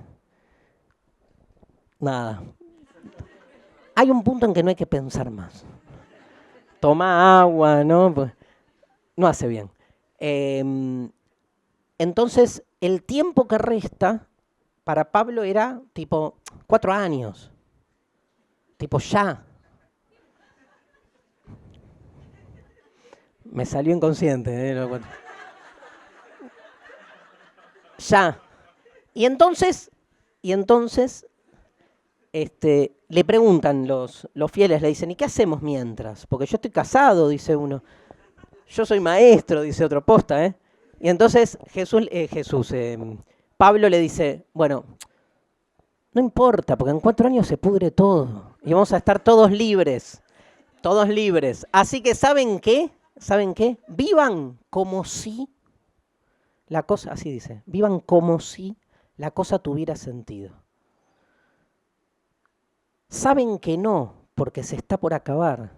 nada. Hay un punto en que no hay que pensar más. Toma agua, ¿no? Pues, no hace bien. Entonces, el tiempo que resta para Pablo era tipo 4 años. Tipo ya. Me salió inconsciente, ¿eh? Ya. Y entonces le preguntan los fieles, le dicen, ¿y qué hacemos mientras? Porque yo estoy casado, dice uno. Yo soy maestro, dice otro, posta, ¿eh? Y entonces Pablo le dice, bueno, no importa, porque en 4 años se pudre todo. Y vamos a estar todos libres. Todos libres. Así que, ¿saben qué? ¿Saben qué? Vivan como si la cosa, así dice, vivan como si la cosa tuviera sentido. Saben que no, porque se está por acabar.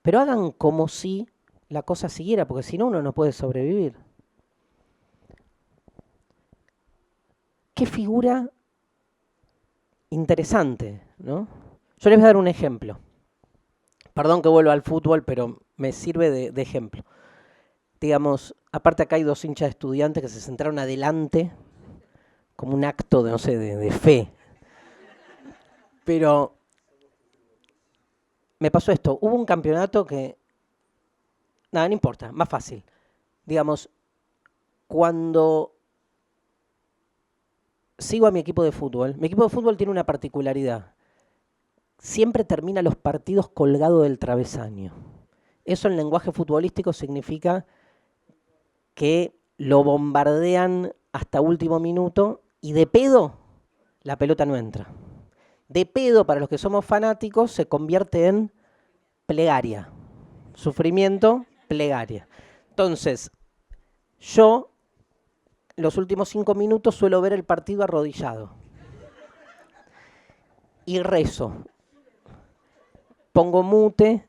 Pero hagan como si la cosa siguiera, porque si no, uno no puede sobrevivir. Qué figura interesante, ¿no? Yo les voy a dar un ejemplo. Perdón que vuelva al fútbol, pero me sirve de ejemplo. Digamos, aparte acá hay 2 hinchas de Estudiantes que se sentaron adelante como un acto de, no sé, de fe. Pero me pasó esto. Hubo un campeonato que... Nada, no importa, más fácil. Digamos, cuando sigo a mi equipo de fútbol tiene una particularidad. Siempre termina los partidos colgado del travesaño. Eso en lenguaje futbolístico significa que lo bombardean hasta último minuto y de pedo la pelota no entra. De pedo, para los que somos fanáticos, se convierte en plegaria. Sufrimiento, plegaria. Entonces, yo los últimos 5 minutos suelo ver el partido arrodillado. Y rezo. Pongo mute.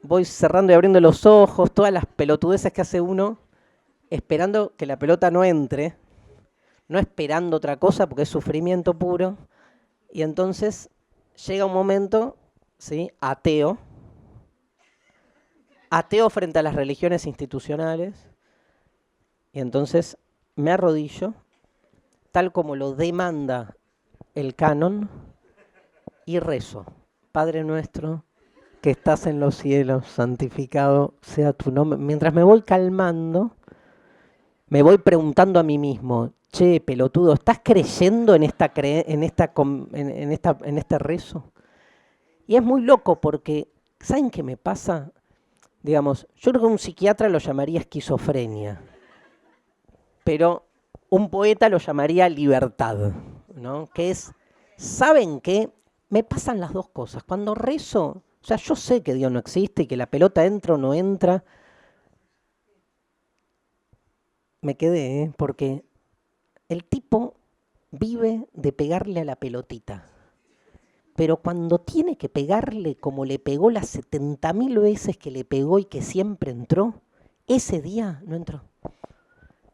Voy cerrando y abriendo los ojos, todas las pelotudeces que hace uno, esperando que la pelota no entre, no esperando otra cosa porque es sufrimiento puro. Y entonces llega un momento, ¿sí? Ateo frente a las religiones institucionales, y entonces me arrodillo, tal como lo demanda el canon, y rezo. Padre nuestro, que estás en los cielos, santificado sea tu nombre. Mientras me voy calmando, me voy preguntando a mí mismo, che, pelotudo, ¿estás creyendo en este rezo? Y es muy loco porque, ¿saben qué me pasa? Digamos, yo creo que un psiquiatra lo llamaría esquizofrenia, pero un poeta lo llamaría libertad, ¿no? Que es, ¿saben qué? Me pasan las 2 cosas. Cuando rezo, o sea, yo sé que Dios no existe y que la pelota entra o no entra. Me quedé, porque el tipo vive de pegarle a la pelotita. Pero cuando tiene que pegarle como le pegó las 70.000 veces que le pegó y que siempre entró, ese día no entró.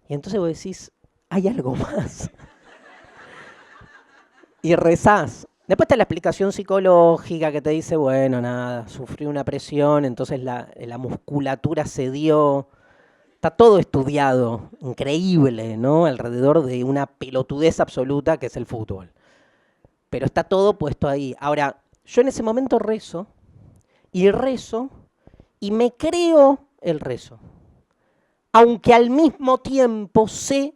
Y entonces vos decís, hay algo más. Y rezás. Después está la explicación psicológica que te dice, bueno, nada, sufrió una presión, entonces la musculatura cedió. Está todo estudiado, increíble, ¿no? Alrededor de una pelotudez absoluta que es el fútbol. Pero está todo puesto ahí. Ahora, yo en ese momento rezo y me creo el rezo. Aunque al mismo tiempo sé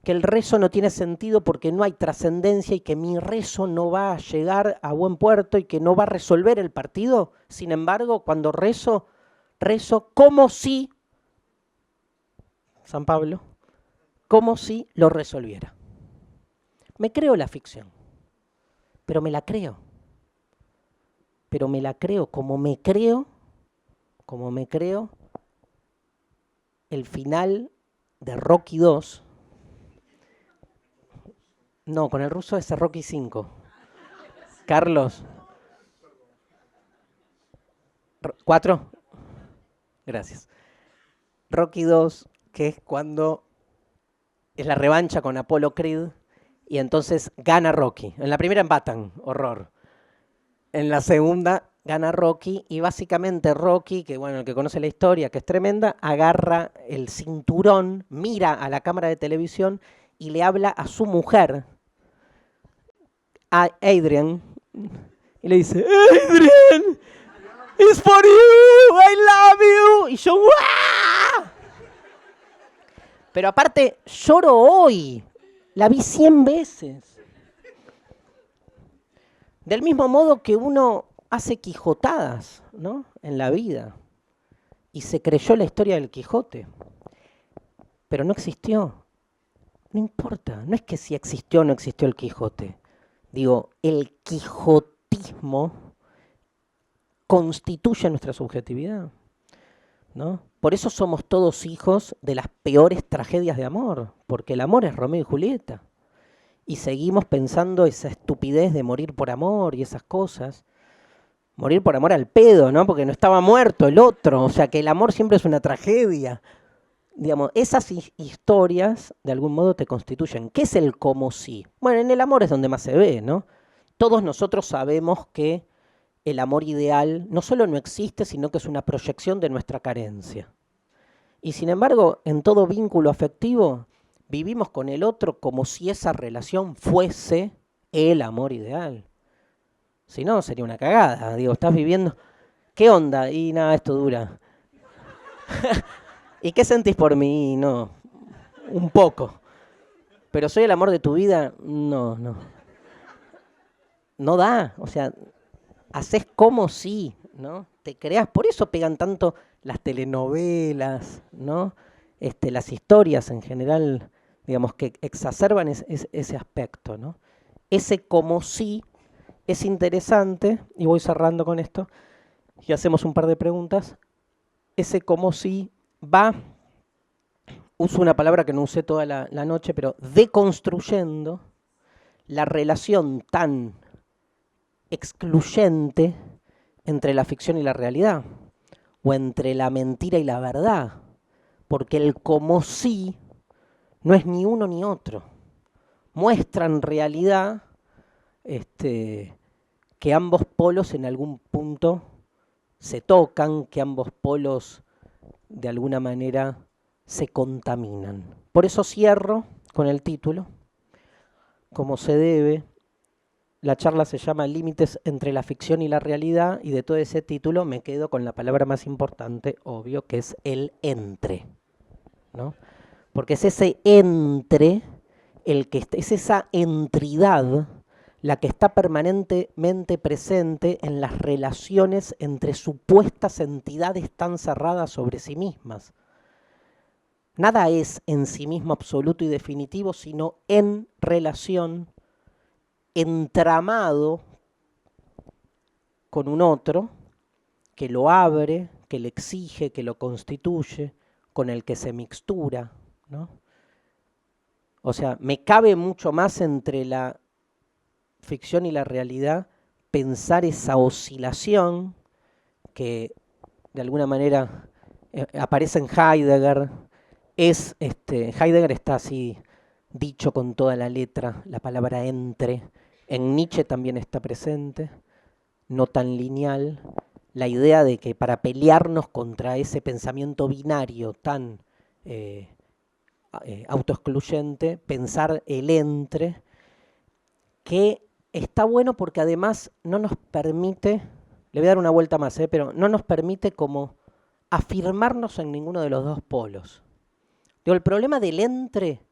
que el rezo no tiene sentido porque no hay trascendencia y que mi rezo no va a llegar a buen puerto y que no va a resolver el partido. Sin embargo, cuando rezo como si, San Pablo, como si lo resolviera. Me creo la ficción, pero me la creo. Pero me la creo como me creo el final de Rocky 2. No, con el ruso es Rocky 5. Carlos. ¿4? Gracias. Rocky 2, que es cuando es la revancha con Apollo Creed Y entonces gana Rocky. En la primera empatan, horror. En la segunda gana Rocky y básicamente Rocky, que bueno, el que conoce la historia, que es tremenda, agarra el cinturón, mira a la cámara de televisión y le habla a su mujer, a Adrian, y le dice, Adrian, it's for you, I love you. Y yo, ¡guau! Pero aparte, lloro hoy. La vi 100 veces. Del mismo modo que uno hace quijotadas, ¿no?, en la vida. Y se creyó la historia del Quijote. Pero no existió. No importa. No es que si existió o no existió el Quijote. Digo, el quijotismo constituye nuestra subjetividad, ¿no? Por eso somos todos hijos de las peores tragedias de amor, porque el amor es Romeo y Julieta. Y seguimos pensando esa estupidez de morir por amor y esas cosas. Morir por amor al pedo, ¿no? Porque no estaba muerto el otro. O sea, que el amor siempre es una tragedia. Digamos, esas historias de algún modo te constituyen. ¿Qué es el como si? Bueno, en el amor es donde más se ve, ¿no? Todos nosotros sabemos que el amor ideal no solo no existe, sino que es una proyección de nuestra carencia. Y sin embargo, en todo vínculo afectivo, vivimos con el otro como si esa relación fuese el amor ideal. Si no, sería una cagada. Digo, estás viviendo... ¿Qué onda? Y nada, esto dura. ¿Y qué sentís por mí? No, un poco. ¿Pero soy el amor de tu vida? No. No da, o sea... Haces como si, ¿no? Te creas, por eso pegan tanto las telenovelas, ¿no? Las historias en general, digamos, que exacerban ese aspecto, ¿no? Ese como si es interesante, y voy cerrando con esto, y hacemos un par de preguntas. Ese como si va, uso una palabra que no usé toda la noche, pero deconstruyendo la relación tan excluyente entre la ficción y la realidad, o entre la mentira y la verdad, porque el como si no es ni uno ni otro. Muestra en realidad que ambos polos en algún punto se tocan, que ambos polos de alguna manera se contaminan. Por eso cierro con el título, como se debe. La charla se llama Límites entre la ficción y la realidad, y de todo ese título me quedo con la palabra más importante, obvio, que es el entre, ¿no? Porque es ese entre, es esa entridad la que está permanentemente presente en las relaciones entre supuestas entidades tan cerradas sobre sí mismas. Nada es en sí mismo absoluto y definitivo, sino en relación, entramado con un otro que lo abre, que le exige, que lo constituye, con el que se mixtura, ¿no? O sea, me cabe mucho más entre la ficción y la realidad pensar esa oscilación que de alguna manera aparece en Heidegger. Heidegger está así dicho con toda la letra, la palabra entre. En Nietzsche también está presente, no tan lineal, la idea de que para pelearnos contra ese pensamiento binario tan autoexcluyente, pensar el entre, que está bueno porque además no nos permite, le voy a dar una vuelta más, pero no nos permite como afirmarnos en ninguno de los dos polos. Digo, el problema del entre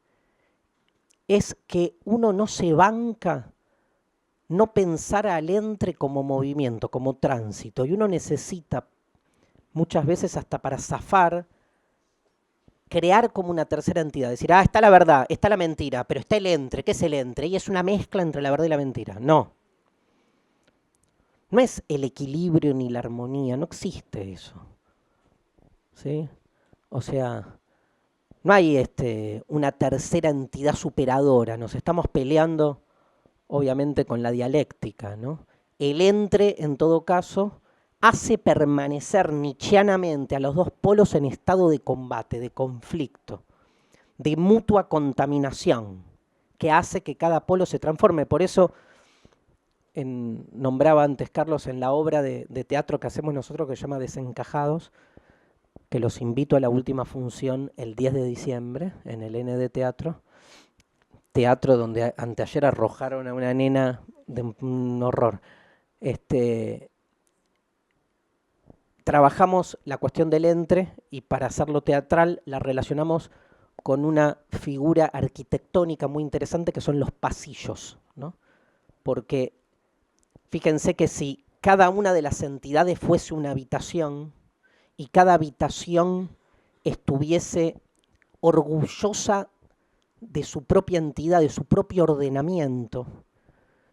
es que uno no se banca no pensar al entre como movimiento, como tránsito, y uno necesita muchas veces hasta para zafar, crear como una tercera entidad, decir, está la verdad, está la mentira, pero está el entre. ¿Qué es el entre? Y es una mezcla entre la verdad y la mentira. No. No es el equilibrio ni la armonía, no existe eso. ¿Sí? O sea, no hay una tercera entidad superadora, nos estamos peleando obviamente con la dialéctica, ¿no? El entre, en todo caso, hace permanecer nietzscheanamente a los dos polos en estado de combate, de conflicto, de mutua contaminación, que hace que cada polo se transforme. Por eso nombraba antes Carlos en la obra de teatro que hacemos nosotros que se llama Desencajados, que los invito a la última función el 10 de diciembre en el ND Teatro, donde anteayer arrojaron a una nena de un horror. Trabajamos la cuestión del entre y para hacerlo teatral la relacionamos con una figura arquitectónica muy interesante que son los pasillos, ¿no? Porque fíjense que si cada una de las entidades fuese una habitación y cada habitación estuviese orgullosa de su propia entidad, de su propio ordenamiento.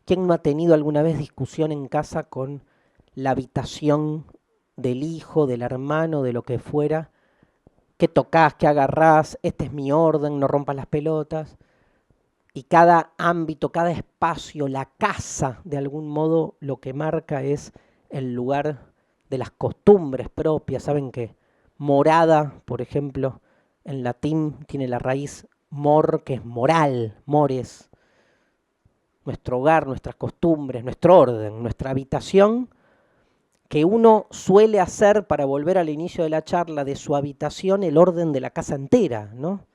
¿Quién no ha tenido alguna vez discusión en casa con la habitación del hijo, del hermano, de lo que fuera? ¿Qué tocás, qué agarrás? Este es mi orden, no rompas las pelotas. Y cada ámbito, cada espacio, la casa, de algún modo, lo que marca es el lugar de las costumbres propias. Saben que morada, por ejemplo, en latín tiene la raíz mor, que es moral, mores. Nuestro hogar, nuestras costumbres, nuestro orden, nuestra habitación, que uno suele hacer, para volver al inicio de la charla, de su habitación el orden de la casa entera, ¿no?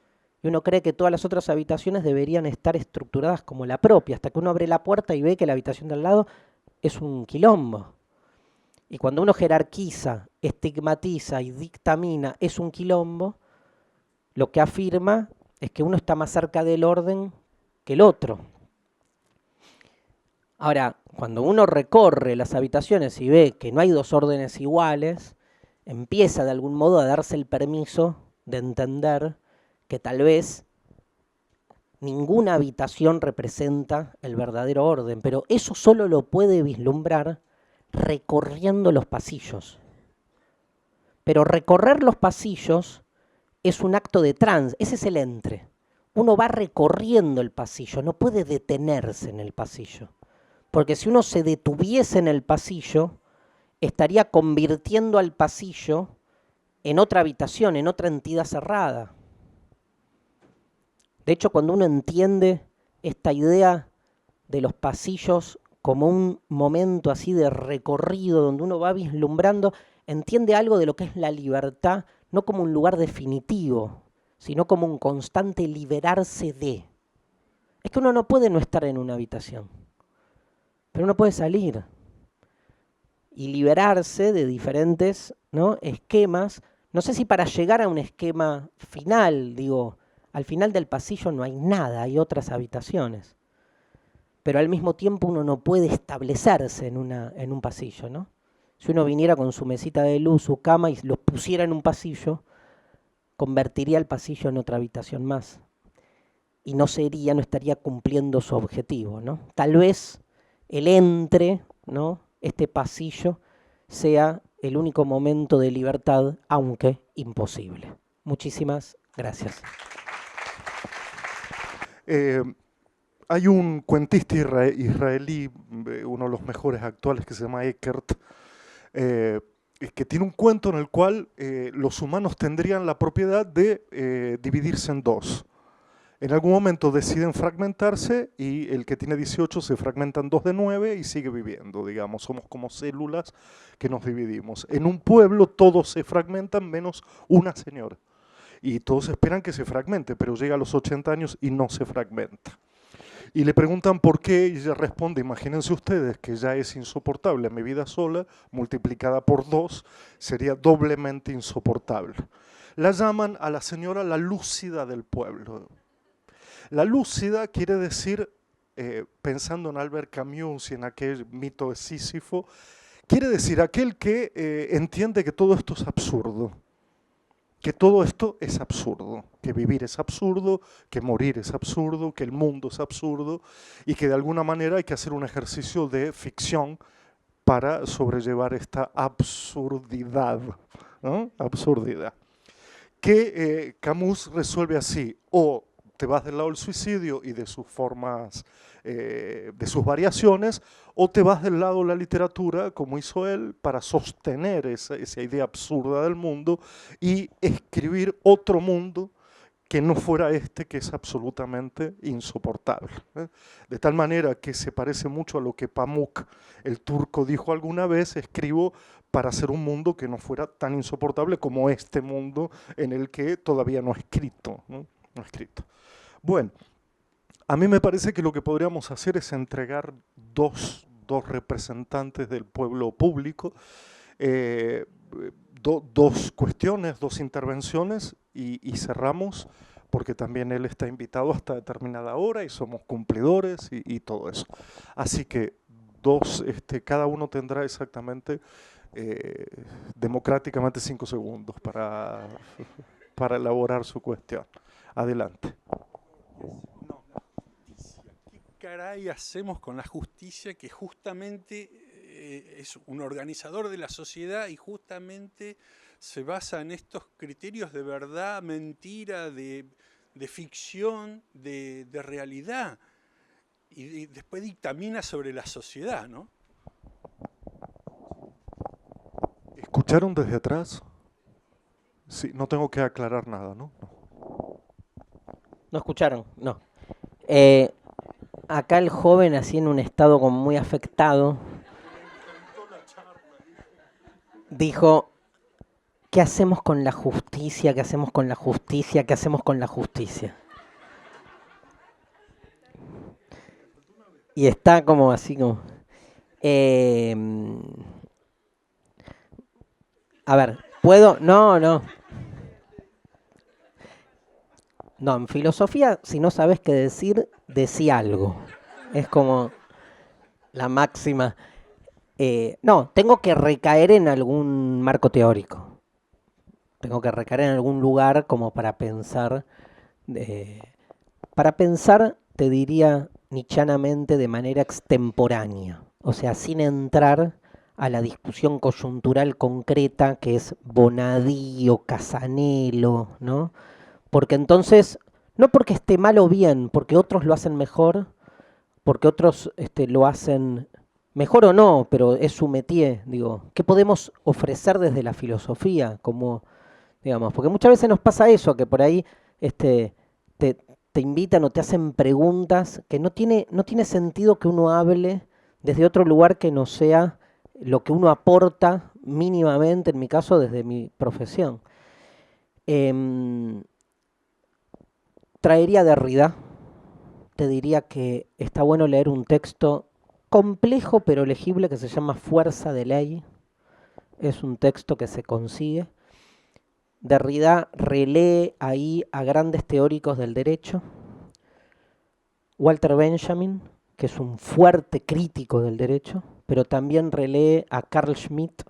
Y uno cree que todas las otras habitaciones deberían estar estructuradas como la propia, hasta que uno abre la puerta y ve que la habitación de al lado es un quilombo. Y cuando uno jerarquiza, estigmatiza y dictamina es un quilombo, lo que afirma es que uno está más cerca del orden que el otro. Ahora, cuando uno recorre las habitaciones y ve que no hay dos órdenes iguales, empieza de algún modo a darse el permiso de entender que tal vez ninguna habitación representa el verdadero orden, pero eso solo lo puede vislumbrar recorriendo los pasillos. Pero recorrer los pasillos es un acto de trance, ese es el entre. Uno va recorriendo el pasillo, no puede detenerse en el pasillo. Porque si uno se detuviese en el pasillo, estaría convirtiendo al pasillo en otra habitación, en otra entidad cerrada. De hecho, cuando uno entiende esta idea de los pasillos como un momento así de recorrido donde uno va vislumbrando, entiende algo de lo que es la libertad, no como un lugar definitivo, sino como un constante liberarse de. Es que uno no puede no estar en una habitación, pero uno puede salir y liberarse de diferentes, ¿no?, esquemas. No sé si para llegar a un esquema final, digo, al final del pasillo no hay nada, hay otras habitaciones. Pero al mismo tiempo uno no puede establecerse en un pasillo, ¿no? Si uno viniera con su mesita de luz, su cama y los pusiera en un pasillo, convertiría el pasillo en otra habitación más. Y no estaría cumpliendo su objetivo, ¿no? Tal vez el entre, ¿no?, este pasillo, sea el único momento de libertad, aunque imposible. Muchísimas gracias. Hay un cuentista israelí, uno de los mejores actuales, que se llama Eckert, que tiene un cuento en el cual los humanos tendrían la propiedad de dividirse en dos. En algún momento deciden fragmentarse y el que tiene 18 se fragmentan 2 de 9 y sigue viviendo, digamos. Somos como células que nos dividimos. En un pueblo todos se fragmentan menos una señora. Y todos esperan que se fragmente, pero llega a los 80 años y no se fragmenta. Y le preguntan por qué y ella responde: imagínense ustedes que ya es insoportable mi vida sola, multiplicada por 2, sería doblemente insoportable. La llaman a la señora la lúcida del pueblo. La lúcida quiere decir, pensando en Albert Camus y en aquel mito de Sísifo, quiere decir aquel que entiende que todo esto es absurdo. Que todo esto es absurdo, que vivir es absurdo, que morir es absurdo, que el mundo es absurdo y que de alguna manera hay que hacer un ejercicio de ficción para sobrellevar esta absurdidad, ¿no? Absurdidad. Que Camus resuelve así: o te vas del lado del suicidio y de sus formas, de sus variaciones, o te vas del lado de la literatura, como hizo él, para sostener esa idea absurda del mundo y escribir otro mundo que no fuera este, que es absolutamente insoportable. De tal manera que se parece mucho a lo que Pamuk, el turco, dijo alguna vez: escribo para hacer un mundo que no fuera tan insoportable como este mundo en el que todavía no he escrito. No he escrito. Bueno, a mí me parece que lo que podríamos hacer es entregar dos representantes del pueblo público, dos cuestiones, dos intervenciones, y cerramos, porque también él está invitado hasta determinada hora y somos cumplidores y todo eso. Así que cada uno tendrá exactamente, democráticamente, 5 segundos para elaborar su cuestión. Adelante. No, la justicia. ¿Qué caray hacemos con la justicia, que justamente es un organizador de la sociedad y justamente se basa en estos criterios de verdad, mentira, de ficción, de realidad, y después dictamina sobre la sociedad, ¿no? ¿Escucharon desde atrás? Sí, no tengo que aclarar nada, ¿no? ¿No escucharon? No. Acá el joven, así en un estado como muy afectado, dijo: ¿qué hacemos con la justicia? ¿Qué hacemos con la justicia? ¿Qué hacemos con la justicia? Y está como así como... a ver, ¿puedo? No. No, en filosofía, si no sabes qué decir, decí algo. Es como la máxima. No, tengo que recaer en algún marco teórico. Tengo que recaer en algún lugar como para pensar. Para pensar, te diría nietzscheanamente, de manera extemporánea. O sea, sin entrar a la discusión coyuntural concreta que es Bonadí o Casanelo, ¿no? Porque entonces, no porque esté mal o bien, porque otros lo hacen mejor, porque otros lo hacen mejor o no, pero es su métier, digo. ¿Qué podemos ofrecer desde la filosofía? Como, digamos, porque muchas veces nos pasa eso, que por ahí te invitan o te hacen preguntas que no tiene sentido que uno hable desde otro lugar que no sea lo que uno aporta mínimamente, en mi caso, desde mi profesión. Traería Derrida. Te diría que está bueno leer un texto complejo pero legible que se llama Fuerza de Ley. Es un texto que se consigue. Derrida relee ahí a grandes teóricos del derecho. Walter Benjamin, que es un fuerte crítico del derecho, pero también relee a Carl Schmitt,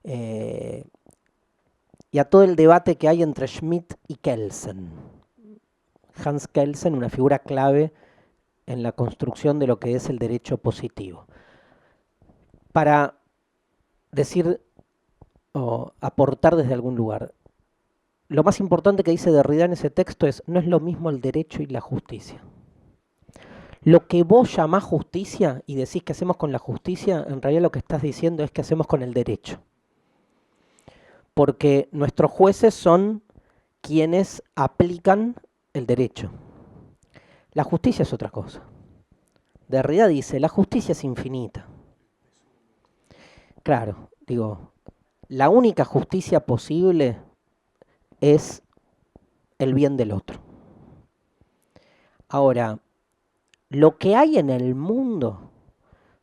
y a todo el debate que hay entre Schmitt y Kelsen. Hans Kelsen, una figura clave en la construcción de lo que es el derecho positivo. Para decir o aportar desde algún lugar, lo más importante que dice Derrida en ese texto es: no es lo mismo el derecho y la justicia. Lo que vos llamás justicia y decís que hacemos con la justicia, en realidad lo que estás diciendo es que hacemos con el derecho. Porque nuestros jueces son quienes aplican el derecho. La justicia es otra cosa. Derrida dice: la justicia es infinita. Claro, digo, la única justicia posible es el bien del otro. Ahora, lo que hay en el mundo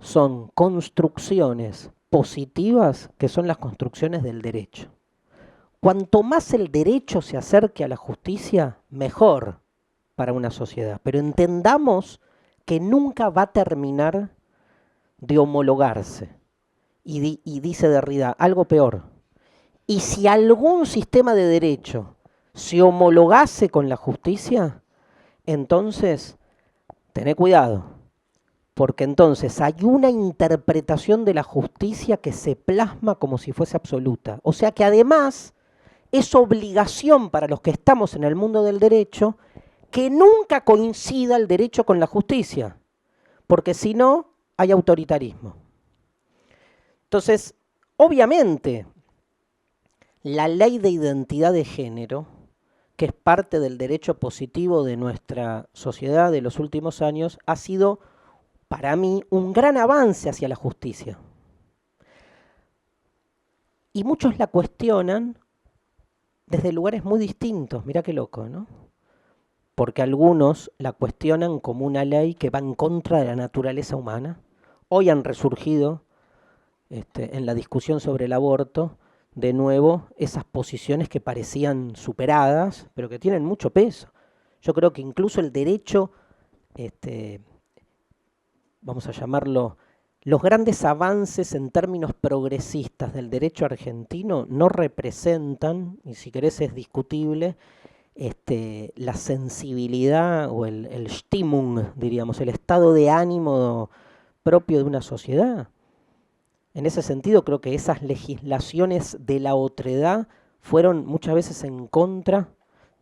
son construcciones positivas que son las construcciones del derecho. Cuanto más el derecho se acerque a la justicia, mejor para una sociedad. Pero entendamos que nunca va a terminar de homologarse. Y dice Derrida, algo peor. Y si algún sistema de derecho se homologase con la justicia, entonces, tené cuidado. Porque entonces hay una interpretación de la justicia que se plasma como si fuese absoluta. O sea que además es obligación para los que estamos en el mundo del derecho que nunca coincida el derecho con la justicia, porque si no, hay autoritarismo. Entonces, obviamente, la ley de identidad de género que es parte del derecho positivo de nuestra sociedad de los últimos años, ha sido para mí un gran avance hacia la justicia. Y muchos la cuestionan desde lugares muy distintos, mirá qué loco, ¿no? Porque algunos la cuestionan como una ley que va en contra de la naturaleza humana. Hoy han resurgido en la discusión sobre el aborto, de nuevo, esas posiciones que parecían superadas, pero que tienen mucho peso. Yo creo que incluso el derecho, vamos a llamarlo, los grandes avances en términos progresistas del derecho argentino no representan, y si querés es discutible, la sensibilidad o el Stimmung, diríamos, el estado de ánimo propio de una sociedad. En ese sentido, creo que esas legislaciones de la otredad fueron muchas veces en contra.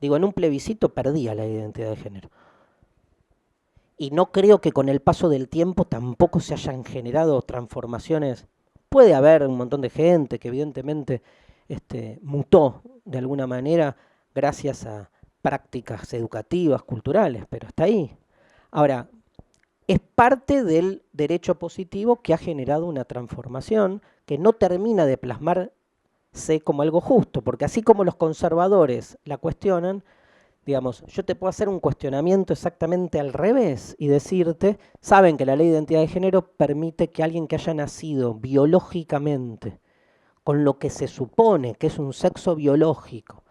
Digo, en un plebiscito perdía la identidad de género. Y no creo que con el paso del tiempo tampoco se hayan generado transformaciones. Puede haber un montón de gente que evidentemente mutó de alguna manera gracias a prácticas educativas, culturales, pero hasta ahí. Ahora, es parte del derecho positivo que ha generado una transformación que no termina de plasmarse como algo justo, porque así como los conservadores la cuestionan, digamos, yo te puedo hacer un cuestionamiento exactamente al revés y decirte, saben que la ley de identidad de género permite que alguien que haya nacido biológicamente con lo que se supone que es un sexo biológico,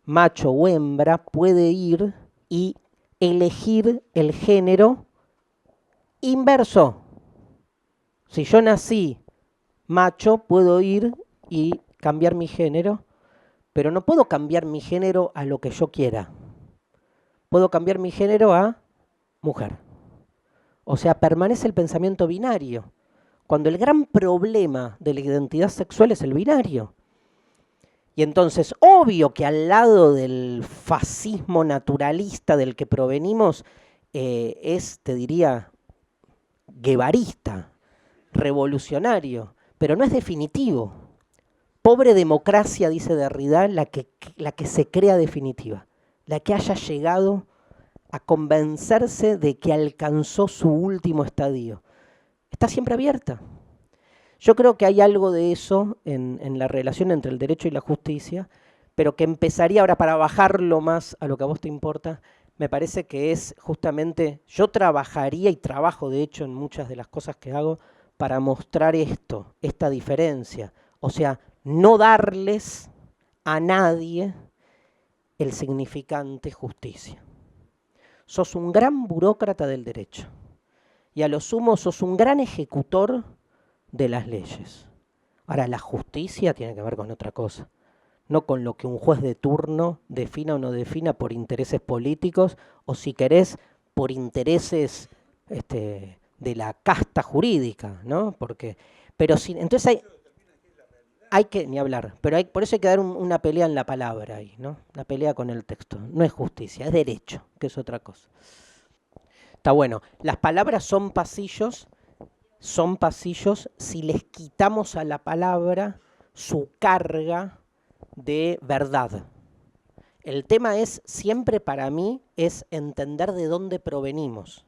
macho o hembra, puede ir y elegir el género inverso. Si yo nací macho, puedo ir y cambiar mi género, pero no puedo cambiar mi género a lo que yo quiera. Puedo cambiar mi género a mujer. O sea, permanece el pensamiento binario, cuando el gran problema de la identidad sexual es el binario. Y entonces, obvio que al lado del fascismo naturalista del que provenimos, es, te diría, guevarista, revolucionario, pero no es definitivo. Pobre democracia, dice Derrida, la que se crea definitiva, la que haya llegado a convencerse de que alcanzó su último estadio. Está siempre abierta. Yo creo que hay algo de eso en la relación entre el derecho y la justicia, pero que empezaría ahora, para bajarlo más a lo que a vos te importa, me parece que es justamente, yo trabajaría y trabajo de hecho en muchas de las cosas que hago para mostrar esto, esta diferencia. O sea, no darles a nadie el significante justicia. Sos un gran burócrata del derecho y a lo sumo sos un gran ejecutor de las leyes. Ahora, la justicia tiene que ver con otra cosa. No con lo que un juez de turno defina o no defina por intereses políticos o, si querés, por intereses de la casta jurídica, ¿no? Entonces hay que, ni hablar, pero por eso hay que dar una pelea en la palabra ahí, ¿no? Una pelea con el texto. No es justicia, es derecho, que es otra cosa. Está bueno. Las palabras son pasillos si les quitamos a la palabra su carga de verdad. El tema es, siempre para mí, es entender de dónde provenimos.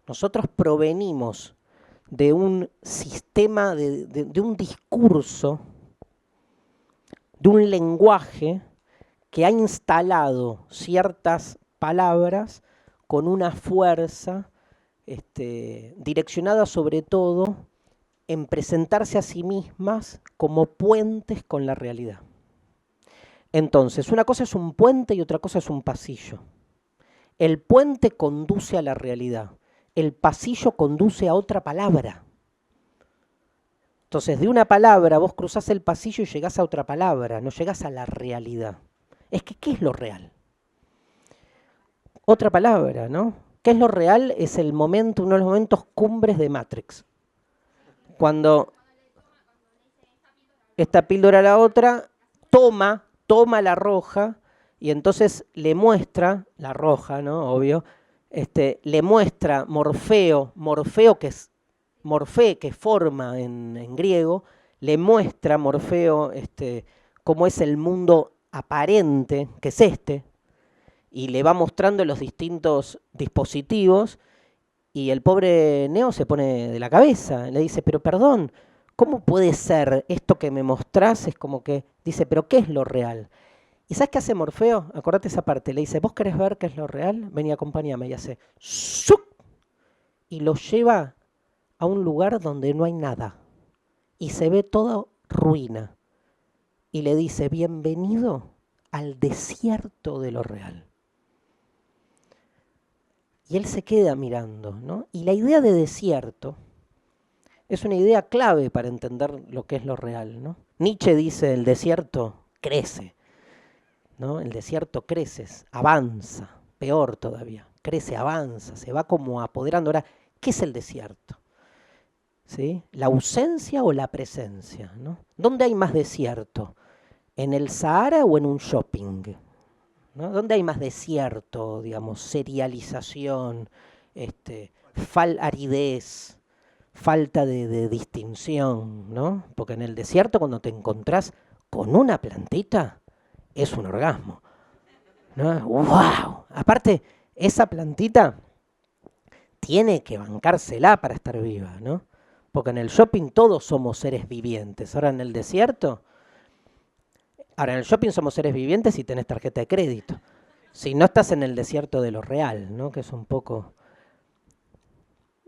Nosotros provenimos de un sistema, de un discurso, de un lenguaje que ha instalado ciertas palabras con una fuerza direccionada sobre todo en presentarse a sí mismas como puentes con la realidad. Entonces, una cosa es un puente y otra cosa es un pasillo. El puente conduce a la realidad, el pasillo conduce a otra palabra. Entonces, de una palabra vos cruzás el pasillo y llegás a otra palabra, no llegás a la realidad. Es que, ¿qué es lo real? Otra palabra, ¿no? ¿Qué es lo real? Es el momento, uno de los momentos cumbres de Matrix. Cuando esta píldora a la otra toma la roja y entonces le muestra, la roja, ¿no? Obvio, le muestra Morfeo que es Morfé, que forma en griego, le muestra Morfeo cómo es el mundo aparente, que es y le va mostrando los distintos dispositivos y el pobre Neo se pone de la cabeza, le dice, pero perdón, ¿cómo puede ser esto que me mostrás? Es como que dice, pero ¿qué es lo real? ¿Y sabes qué hace Morfeo? Acordate esa parte, le dice, ¿vos querés ver qué es lo real? Vení, acompáñame, y hace ¡zuc! Y lo lleva a un lugar donde no hay nada y se ve toda ruina y le dice, bienvenido al desierto de lo real. Y él se queda mirando, ¿no? Y la idea de desierto es una idea clave para entender lo que es lo real, ¿no? Nietzsche dice, el desierto crece, ¿no? El desierto crece, avanza, peor todavía, crece, avanza, se va como apoderando. Ahora, ¿qué es el desierto? ¿Sí? ¿La ausencia o la presencia, ¿no? ¿Dónde hay más desierto? ¿En el Sahara o en un shopping? ¿No? ¿Dónde hay más desierto, digamos, serialización, aridez, falta de distinción, ¿no? Porque en el desierto cuando te encontrás con una plantita es un orgasmo, ¿no? ¡Wow! Aparte, esa plantita tiene que bancársela para estar viva, ¿no? Porque en el shopping todos somos seres vivientes. Ahora en el desierto... Ahora, en el shopping somos seres vivientes si tenés tarjeta de crédito. Si no estás en el desierto de lo real, ¿no? Que es un poco...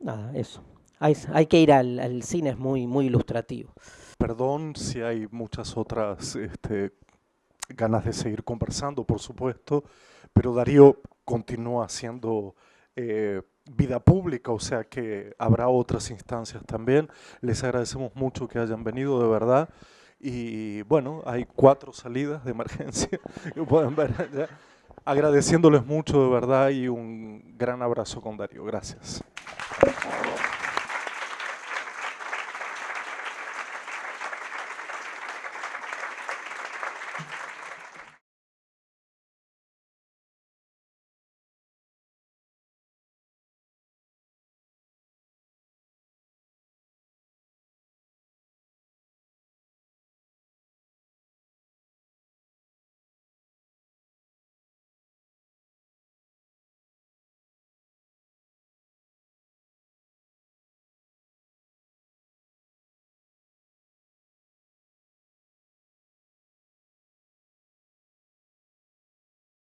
Nada, eso. Hay que ir al cine, es muy, muy ilustrativo. Perdón si hay muchas otras ganas de seguir conversando, por supuesto, pero Darío continúa haciendo vida pública, o sea que habrá otras instancias también. Les agradecemos mucho que hayan venido, de verdad. Y bueno, hay 4 salidas de emergencia que pueden ver allá. Agradeciéndoles mucho, de verdad, y un gran abrazo con Darío. Gracias.